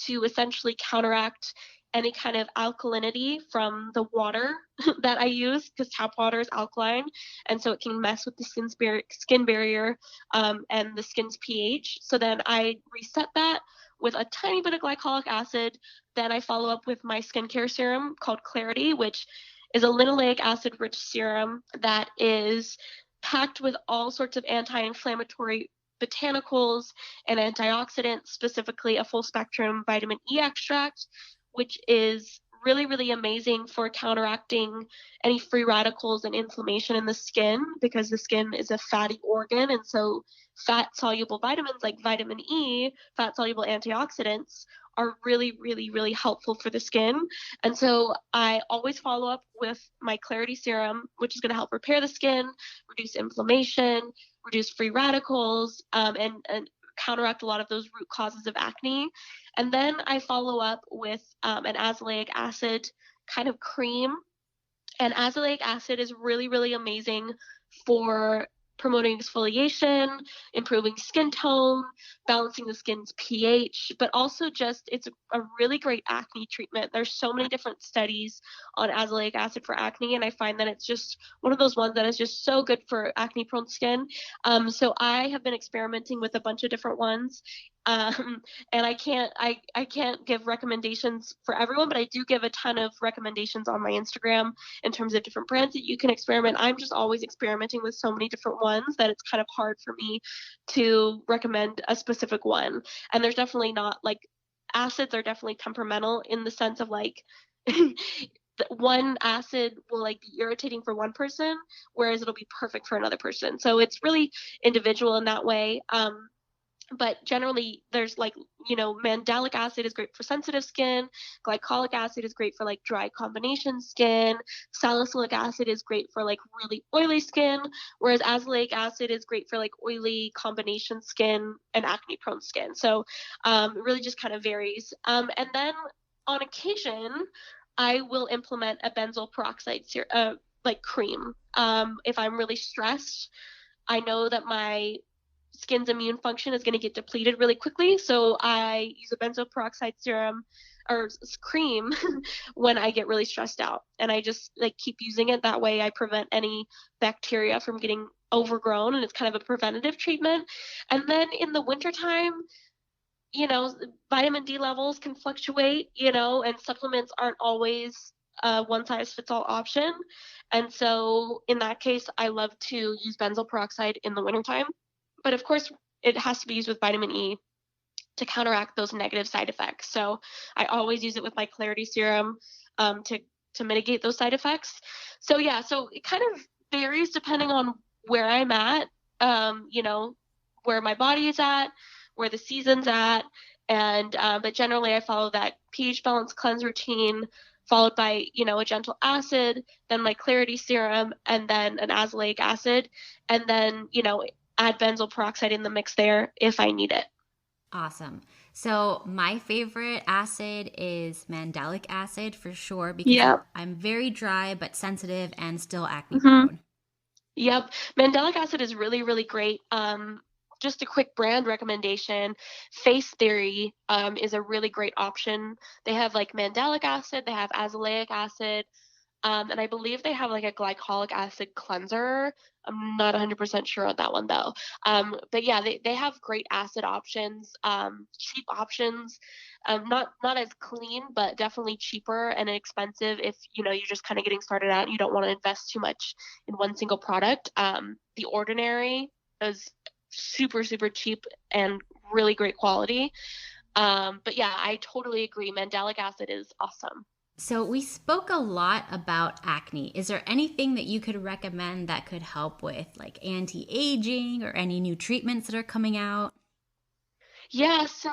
to essentially counteract any kind of alkalinity from the water that I use, because tap water is alkaline, and so it can mess with the skin barrier and the skin's pH. So then I reset that with a tiny bit of glycolic acid. Then I follow up with my skincare serum called Clarity, which is a linoleic acid rich serum that is packed with all sorts of anti-inflammatory botanicals and antioxidants, specifically a full spectrum vitamin E extract, which is really amazing for counteracting any free radicals and inflammation in the skin, because the skin is a fatty organ. And so fat soluble vitamins like vitamin E, fat soluble antioxidants, are really helpful for the skin. And so I always follow up with my Clarity serum, which is going to help repair the skin, reduce inflammation, reduce free radicals, and counteract a lot of those root causes of acne. And then I follow up with an azelaic acid kind of cream. And azelaic acid is really amazing for promoting exfoliation, improving skin tone, balancing the skin's pH, but also just it's a really great acne treatment. There's so many different studies on azelaic acid for acne, and I find that it's just one of those ones that is just so good for acne prone skin. So I have been experimenting with a bunch of different ones. And I can't give recommendations for everyone, but I do give a ton of recommendations on my Instagram in terms of different brands that you can experiment. I'm just always experimenting with so many different ones that it's kind of hard for me to recommend a specific one. And there's definitely not like acids are definitely temperamental in the sense of like one acid will like be irritating for one person, whereas it'll be perfect for another person. So it's really individual in that way. But generally there's like, mandelic acid is great for sensitive skin, glycolic acid is great for like dry combination skin, salicylic acid is great for like really oily skin, whereas azelaic acid is great for like oily combination skin and acne prone skin. So it really just kind of varies. And then on occasion I will implement a benzoyl peroxide like cream. If I'm really stressed, I know that my skin's immune function is going to get depleted really quickly. So I use a benzoyl peroxide serum or cream when I get really stressed out. And I just like keep using it. That way I prevent any bacteria from getting overgrown, and it's kind of a preventative treatment. And then in the wintertime, vitamin D levels can fluctuate, and supplements aren't always a one size fits all option. And so in that case, I love to use benzoyl peroxide in the wintertime. But of course, it has to be used with vitamin E to counteract those negative side effects. So I always use it with my Clarity serum to mitigate those side effects. So yeah, so it kind of varies depending on where I'm at, where my body is at, where the season's at, and but generally I follow that pH balance cleanse routine, followed by a gentle acid, then my Clarity serum, and then an azelaic acid, and then add benzoyl peroxide in the mix there if I need it. Awesome. So my favorite acid is mandelic acid for sure, because Yep. I'm very dry but sensitive and still acne Mm-hmm. prone. Yep. Mandelic acid is really great. Just a quick brand recommendation. Face Theory is a really great option. They have like mandelic acid, they have azelaic acid, and I believe they have like a glycolic acid cleanser. I'm not 100% sure on that one though. But yeah, they have great acid options, cheap options, not as clean, but definitely cheaper and inexpensive if you're just kind of getting started out and you don't want to invest too much in one single product. The Ordinary is super cheap and really great quality. But yeah, I totally agree. Mandelic acid is awesome. So we spoke a lot about acne. Is there anything that you could recommend that could help with like anti-aging or any new treatments that are coming out? Yeah, so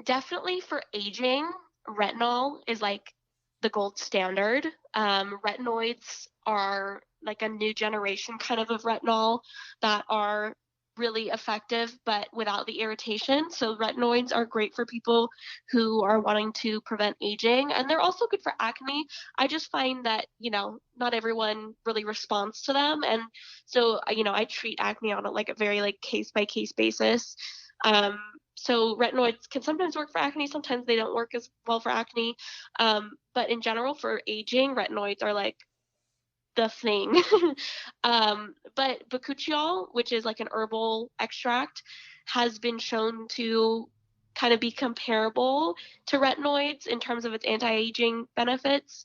definitely for aging, retinol is like the gold standard. Retinoids are like a new generation kind of retinol that are really effective, but without the irritation. So retinoids are great for people who are wanting to prevent aging, and they're also good for acne. I just find that, not everyone really responds to them. And so, I treat acne on a very case by case basis. Um, so retinoids can sometimes work for acne, sometimes they don't work as well for acne. But in general, for aging, retinoids are like the thing. But Bakuchiol, which is like an herbal extract, has been shown to kind of be comparable to retinoids in terms of its anti-aging benefits.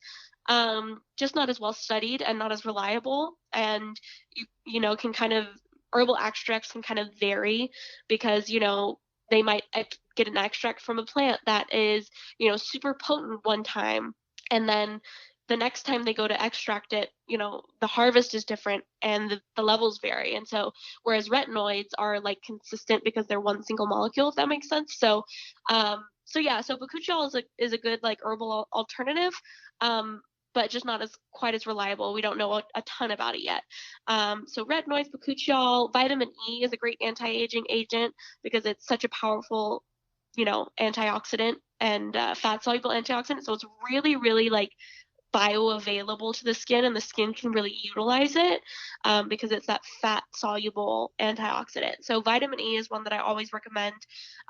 Just not as well studied and not as reliable. And can kind of herbal extracts can kind of vary because they might get an extract from a plant that is super potent one time, and then the next time they go to extract it, the harvest is different and the levels vary. And so, whereas retinoids are like consistent because they're one single molecule, if that makes sense. So bakuchiol is a good like herbal alternative, but just not as quite as reliable. We don't know a ton about it yet. So retinoids, bakuchiol, vitamin E is a great anti-aging agent because it's such a powerful, antioxidant and fat soluble antioxidant. So it's really, really like bioavailable to the skin, and the skin can really utilize it because it's that fat soluble antioxidant. So vitamin E is one that I always recommend,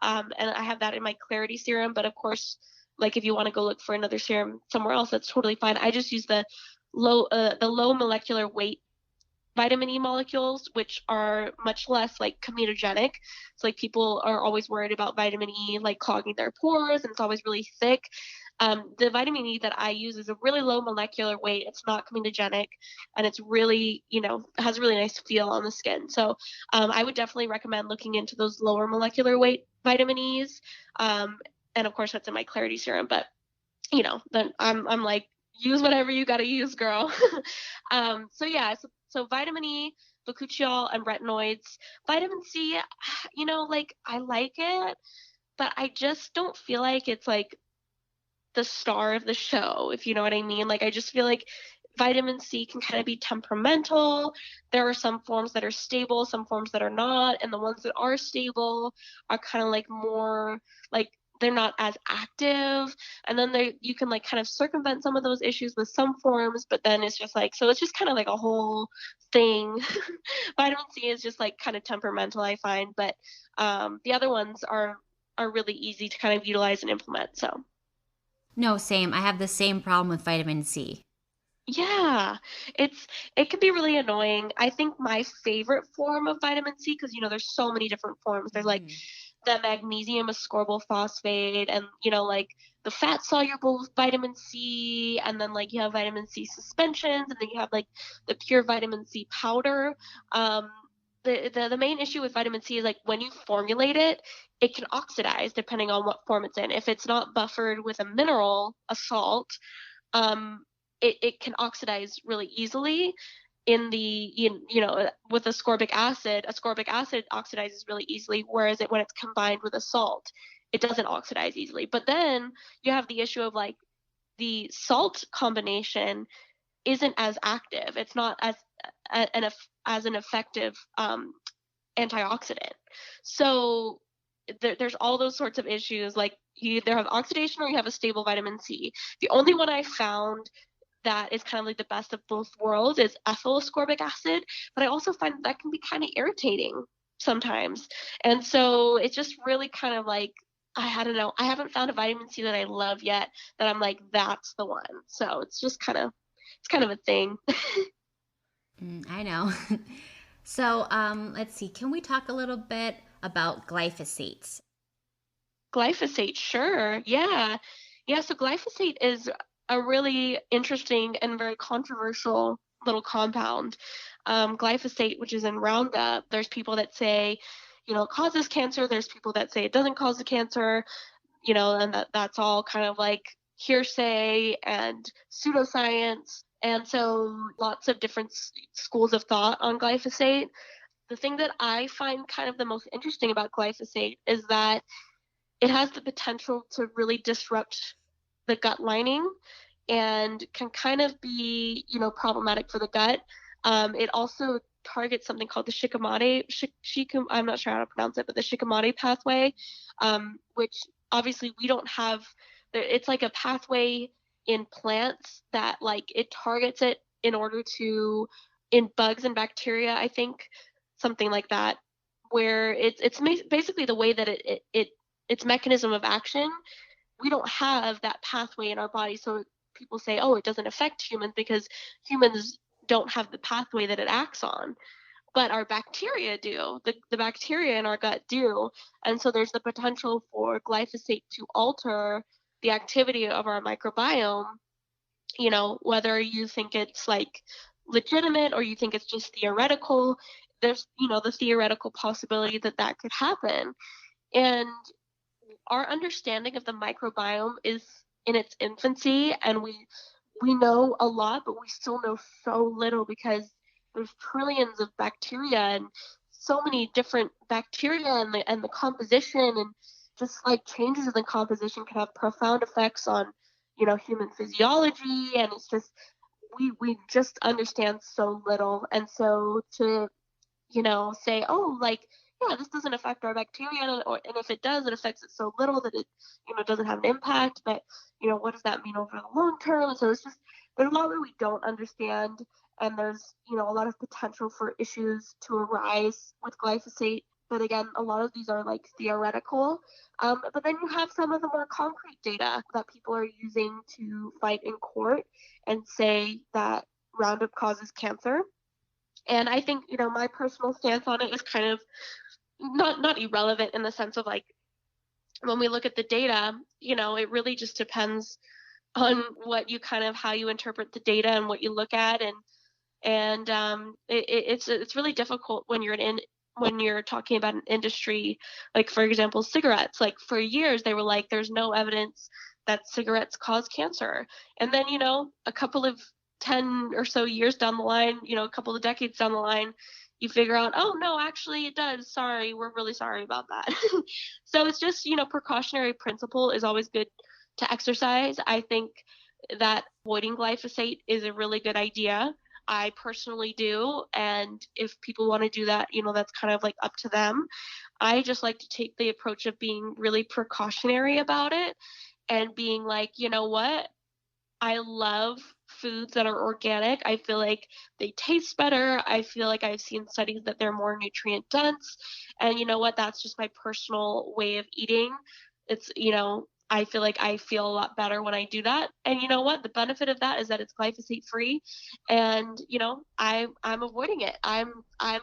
and I have that in my clarity serum. But of course, like if you want to go look for another serum somewhere else, that's totally fine. I just use the low molecular weight vitamin E molecules, which are much less like comedogenic. So like people are always worried about vitamin E like clogging their pores, and it's always really thick. The vitamin E that I use is a really low molecular weight. It's not comedogenic, and it's really, has a really nice feel on the skin. So I would definitely recommend looking into those lower molecular weight vitamin E's. And of course, that's in my clarity serum. But then I'm like, use whatever you got to use, girl. So vitamin E, bakuchiol, and retinoids. Vitamin C, I like it, but I just don't feel like it's like the star of the show, if you know what I mean. Like, I just feel like vitamin C can kind of be temperamental. There are some forms that are stable, some forms that are not, and the ones that are stable are kind of like more like they're not as active. And then you can like kind of circumvent some of those issues with some forms, but then it's just like, so it's just kind of like a whole thing. Vitamin C is just like kind of temperamental, I find, but the other ones are really easy to kind of utilize and implement. So No, same. I have the same problem with vitamin C. yeah, it can be really annoying. I think my favorite form of vitamin C, because there's so many different forms. There's like Mhm. the magnesium ascorbyl phosphate, and like the fat soluble vitamin C, and then like you have vitamin C suspensions, and then you have like the pure vitamin C powder. Um, the main issue with vitamin C is like when you formulate it, it can oxidize depending on what form it's in. If it's not buffered with a mineral, a salt, um, it can oxidize really easily in the with ascorbic acid oxidizes really easily, whereas when it's combined with a salt, it doesn't oxidize easily. But then you have the issue of like the salt combination isn't as active. It's not as an effective antioxidant. So there's all those sorts of issues. Like you either have oxidation or you have a stable vitamin C. The only one I found that is kind of like the best of both worlds is ethyl ascorbic acid, but I also find that can be kind of irritating sometimes. And so it's just really kind of like, I don't know. I haven't found a vitamin C that I love yet that I'm like, that's the one. So it's kind of a thing. I know. So, let's see. Can we talk a little bit about glyphosates? Glyphosate, sure. Yeah. Yeah, so glyphosate is a really interesting and very controversial little compound. Glyphosate, which is in Roundup, there's people that say, it causes cancer. There's people that say it doesn't cause the cancer, and that's all kind of like hearsay and pseudoscience. And so lots of different schools of thought on glyphosate. The thing that I find kind of the most interesting about glyphosate is that it has the potential to really disrupt the gut lining and can kind of be, problematic for the gut. It also targets something called the I'm not sure how to pronounce it, but the Shikimate pathway, which obviously we don't have. It's like a pathway in plants that like it targets it in order to in bugs and bacteria, I think, something like that, where basically the way that its mechanism of action, we don't have that pathway in our body. So people say, oh, it doesn't affect humans because humans don't have the pathway that it acts on, but our bacteria do. The bacteria in our gut do. And so there's the potential for glyphosate to alter the activity of our microbiome, whether you think it's like legitimate or you think it's just theoretical. There's, the theoretical possibility that that could happen. And our understanding of the microbiome is in its infancy, and we know a lot, but we still know so little because there's trillions of bacteria and so many different bacteria, and the composition and just like changes in the composition can have profound effects on human physiology. And it's just we just understand so little. And so to say, oh, like, yeah, this doesn't affect our bacteria, and if it does, it affects it so little that it, doesn't have an impact. But, what does that mean over the long term? So it's just, there's a lot that we don't understand, and there's, a lot of potential for issues to arise with glyphosate. But again, a lot of these are like theoretical. But then you have some of the more concrete data that people are using to fight in court and say that Roundup causes cancer. And I think, my personal stance on it is kind of not irrelevant in the sense of like, when we look at the data, it really just depends on what you how you interpret the data and what you look at. And it's really difficult when you're talking about an industry, like, for example, cigarettes. Like, for years, they were like, there's no evidence that cigarettes cause cancer. And then, a couple of 10 or so years down the line, a couple of decades down the line, you figure out, oh, no, actually it does. Sorry, we're really sorry about that. So it's just, precautionary principle is always good to exercise. I think that avoiding glyphosate is a really good idea. I personally do. And if people want to do that, that's kind of like up to them. I just like to take the approach of being really precautionary about it and being like, you know what? I love foods that are organic. I feel like they taste better. I feel like I've seen studies that they're more nutrient dense. And you know what? That's just my personal way of eating. It's, I feel like I feel a lot better when I do that. And you know what? The benefit of that is that it's glyphosate free. And, I'm avoiding it. I'm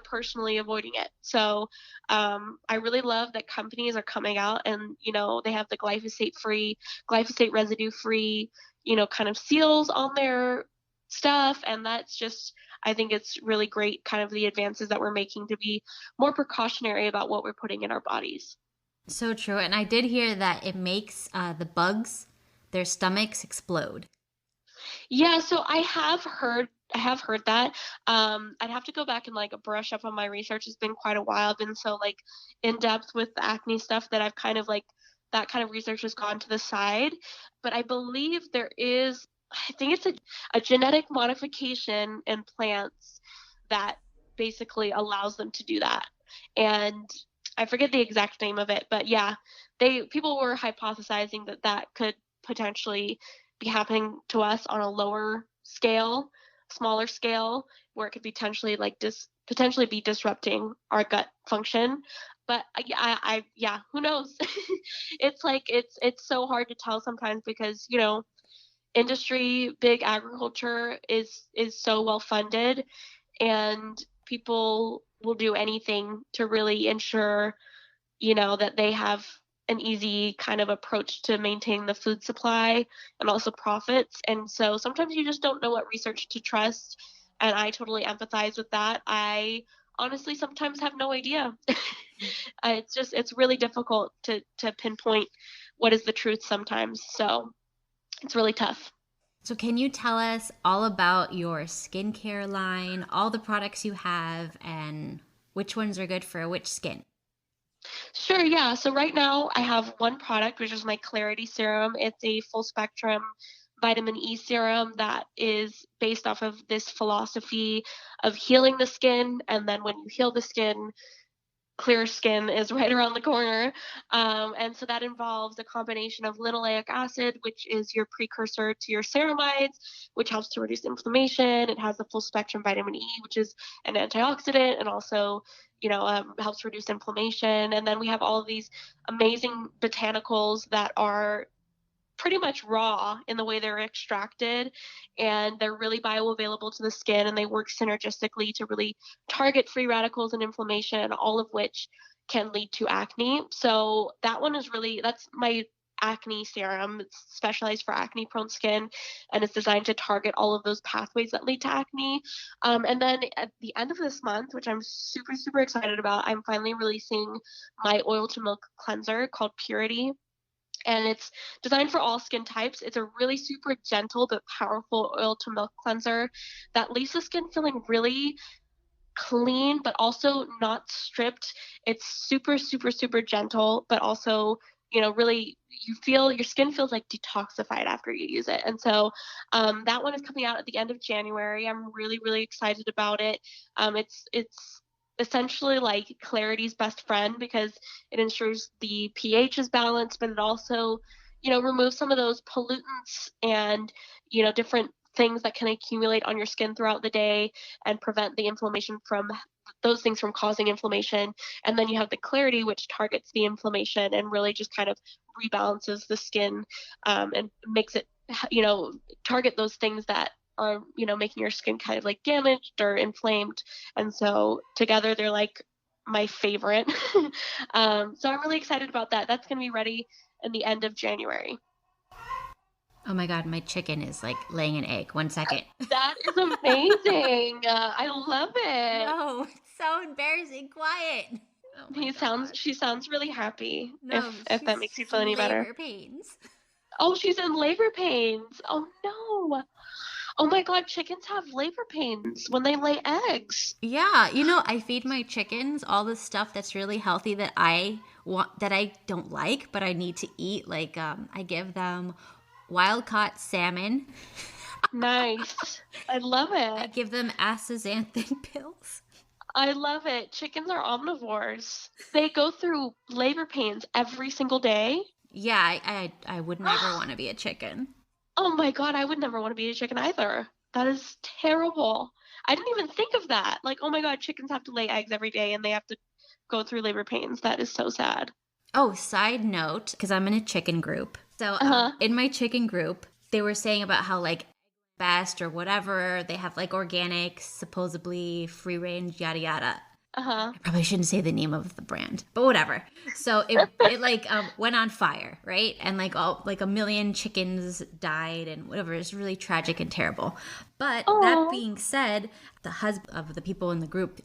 personally avoiding it. So I really love that companies are coming out and, they have the glyphosate residue free, kind of seals on their stuff. And that's just, I think it's really great, kind of the advances that we're making to be more precautionary about what we're putting in our bodies. So true. And I did hear that it makes the bugs, their stomachs explode. Yeah, so I have heard that. I'd have to go back and like brush up on my research. It's been quite a while. I've been so like in depth with the acne stuff that I've kind of like that kind of research has gone to the side. But I believe I think it's a genetic modification in plants that basically allows them to do that. And I forget the exact name of it, but yeah, people were hypothesizing that that could potentially be happening to us on a lower scale, smaller scale, where it could potentially potentially be disrupting our gut function. But yeah, who knows? It's like it's so hard to tell sometimes because industry, big agriculture is so well funded, and people will do anything to really ensure that they have an easy kind of approach to maintain the food supply and also profits. And so sometimes you just don't know what research to trust. And I totally empathize with that. I honestly sometimes have no idea. It's really difficult to pinpoint what is the truth sometimes. So it's really tough. So can you tell us all about your skincare line, all the products you have, and which ones are good for which skin? Sure, yeah. So right now I have one product, which is my Clarity Serum. It's a full spectrum vitamin E serum that is based off of this philosophy of healing the skin. And then when you heal the skin, clear skin is right around the corner. And so that involves a combination of linoleic acid, which is your precursor to your ceramides, which helps to reduce inflammation. It has the full spectrum vitamin E, which is an antioxidant and also, helps reduce inflammation. And then we have all of these amazing botanicals that are pretty much raw in the way they're extracted, and they're really bioavailable to the skin, and they work synergistically to really target free radicals and inflammation, all of which can lead to acne. So that's my acne serum. It's specialized for acne prone skin, and it's designed to target all of those pathways that lead to acne. And then at the end of this month, which I'm super super excited about, I'm finally releasing my oil to milk cleanser called Purity, and it's designed for all skin types. It's a really super gentle but powerful oil to milk cleanser that leaves the skin feeling really clean, but also not stripped. It's super, super, super gentle, but also, really your skin feels like detoxified after you use it. And so that one is coming out at the end of January. I'm really, really excited about it. It's essentially like Clarity's best friend because it ensures the pH is balanced, but it also, removes some of those pollutants and, different things that can accumulate on your skin throughout the day and prevent the inflammation from those things from causing inflammation. And then you have the Clarity, which targets the inflammation and really just kind of rebalances the skin, and makes it, target those things that are, making your skin kind of like damaged or inflamed. And so together they're like my favorite. So I'm really excited about that. That's going to be ready in the end of January. Oh my God, my chicken is like laying an egg. 1 second. That is amazing. I love it. No, it's so embarrassing. Quiet. Oh my God. She sounds really happy. No, If that she's makes you feel in any better. labor pains. Oh, she's in labor pains. Oh no. Oh my God, chickens have labor pains when they lay eggs. Yeah, I feed my chickens all the stuff that's really healthy that I want, that I don't like, but I need to eat. Like, I give them wild caught salmon. Nice. I love I it. give them astaxanthin pills. I love it. Chickens are omnivores. They go through labor pains every single day. Yeah, I would never want to be a chicken. Oh my God, I would never want to be a chicken either. That is terrible. I didn't even think of that. Like, oh my God, chickens have to lay eggs every day and they have to go through labor pains. That is so sad. Oh, side note, because I'm in a chicken group. So Uh-huh. in my chicken group, they were saying about how like best or whatever, they have like organic, supposedly free range, yada yada. Uh-huh. I probably shouldn't say the name of the brand, but whatever. So it like went on fire, right? And like a million chickens died and whatever. It's really tragic and terrible. But that Oh. being said, the husband of the people in the group,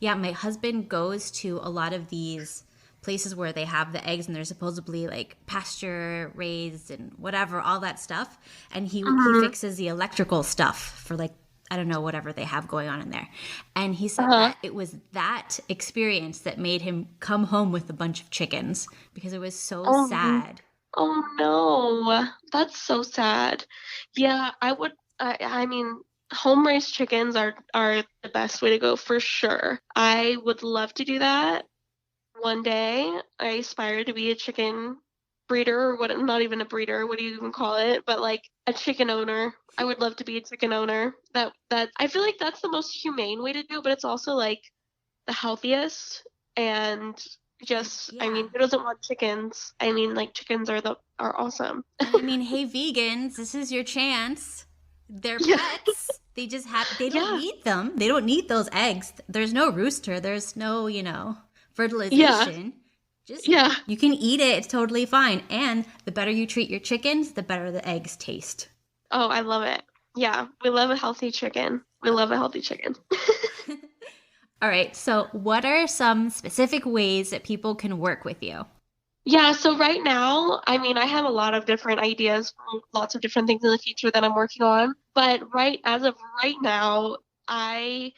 my husband goes to a lot of these places where they have the eggs and they're supposedly like pasture raised and whatever, all that stuff. And he fixes the electrical stuff for like, I don't know, whatever they have going on in there. And he said that it was that experience that made him come home with a bunch of chickens because it was so sad. Oh no. That's so sad. Yeah, I mean, home raised chickens are the best way to go for sure. I would love to do that one day. I aspire to be a chicken breeder, or what, not even a breeder, what do you even call it? But like a chicken owner. I would love to be a chicken owner. That I feel like that's the most humane way to do it, but it's also like the healthiest. And just, I mean, who doesn't want chickens? I mean, like, chickens are awesome. I mean, hey vegans, this is your chance. They're Yeah. pets. They don't need them. They don't need those eggs. There's no rooster. There's no, fertilization. You can eat it. It's totally fine. And the better you treat your chickens, the better the eggs taste. Oh, I love it. Yeah, we love a healthy chicken. We love a healthy chicken. All right. So what are some specific ways that people can work with you? Yeah, so right now, I mean, I have a lot of different ideas for lots of different things in the future that I'm working on. But as of right now, I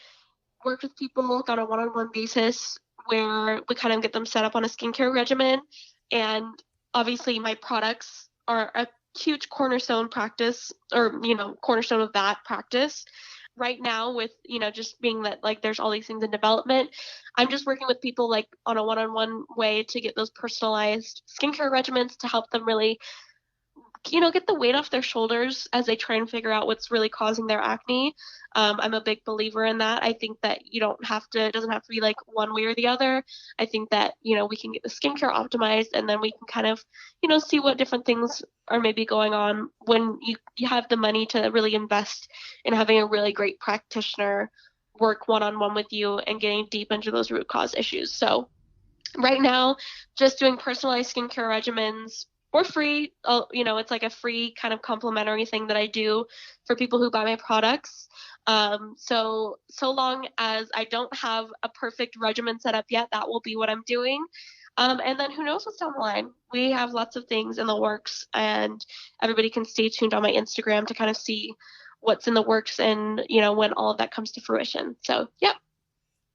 work with people on a one-on-one basis where we kind of get them set up on a skincare regimen. And obviously my products are a huge cornerstone practice, or, cornerstone of that practice. Right now, with, just being that, like, there's all these things in development, I'm just working with people, like, on a one-on-one way to get those personalized skincare regimens to help them really, get the weight off their shoulders as they try and figure out what's really causing their acne. I'm a big believer in that. I think that it doesn't have to be like one way or the other. I think that, we can get the skincare optimized, and then we can kind of, see what different things are maybe going on when you have the money to really invest in having a really great practitioner work one-on-one with you and getting deep into those root cause issues. So right now, just doing personalized skincare regimens for free. It's like a free kind of complimentary thing that I do for people who buy my products. So long as I don't have a perfect regimen set up yet, that will be what I'm doing. And then who knows what's down the line. We have lots of things in the works, and everybody can stay tuned on my Instagram to kind of see what's in the works and, when all of that comes to fruition. So, yeah.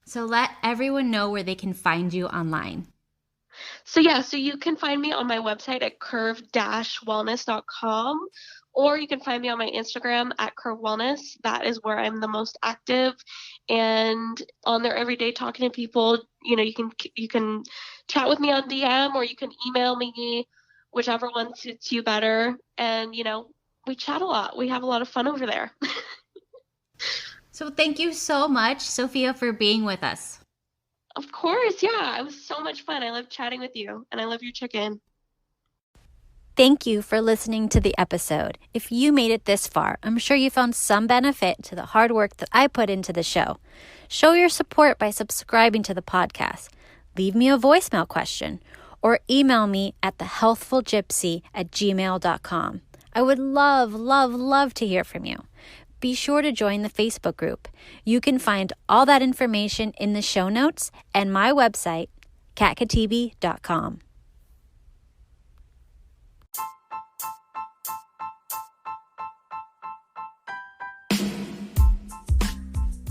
So let everyone know where they can find you online. So you can find me on my website at curve-wellness.com, or you can find me on my Instagram at Curve Wellness. That is where I'm the most active, and on there every day talking to people. You can chat with me on DM, or you can email me, whichever one suits you better. And, we chat a lot. We have a lot of fun over there. So thank you so much, Sophia, for being with us. Of course, yeah. It was so much fun. I love chatting with you, and I love your chicken. Thank you for listening to the episode. If you made it this far, I'm sure you found some benefit to the hard work that I put into the show. Show your support by subscribing to the podcast. Leave me a voicemail question, or email me at thehealthfulgypsy@gmail.com. I would love, love, love to hear from you. Be sure to join the Facebook group. You can find all that information in the show notes and my website, katkatibi.com.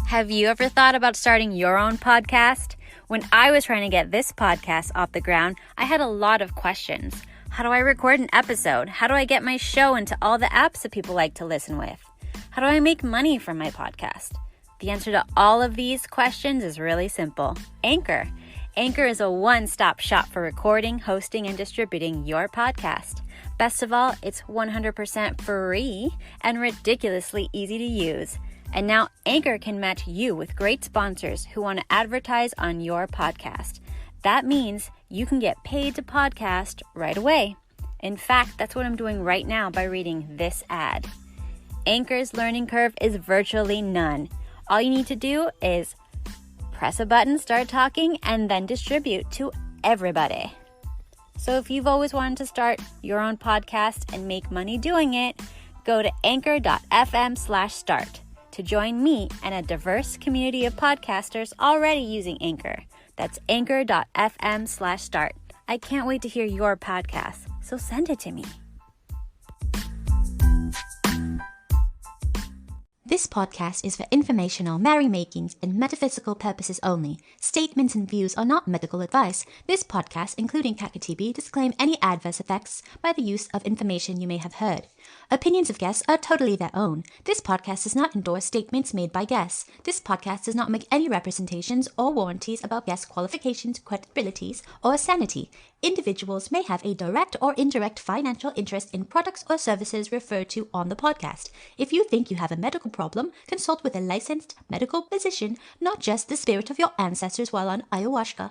Have you ever thought about starting your own podcast? When I was trying to get this podcast off the ground, I had a lot of questions. How do I record an episode? How do I get my show into all the apps that people like to listen with? How do I make money from my podcast? The answer to all of these questions is really simple. Anchor. Anchor is a one-stop shop for recording, hosting, and distributing your podcast. Best of all, it's 100% free and ridiculously easy to use. And now Anchor can match you with great sponsors who want to advertise on your podcast. That means you can get paid to podcast right away. In fact, that's what I'm doing right now by reading this ad. Anchor's learning curve is virtually none. All you need to do is press a button, start talking, and then distribute to everybody. So if you've always wanted to start your own podcast and make money doing it, go to anchor.fm/start to join me and a diverse community of podcasters already using Anchor. That's anchor.fm/start. I can't wait to hear your podcast, so send it to me. This podcast is for informational, merrymakings, and metaphysical purposes only. Statements and views are not medical advice. This podcast, including Kakatibi, disclaim any adverse effects by the use of information you may have heard. Opinions of guests are totally their own. This podcast does not endorse statements made by guests. This podcast does not make any representations or warranties about guests' qualifications, credibilities, or sanity. Individuals may have a direct or indirect financial interest in products or services referred to on the podcast. If you think you have a medical problem, consult with a licensed medical physician, not just the spirit of your ancestors while on ayahuasca.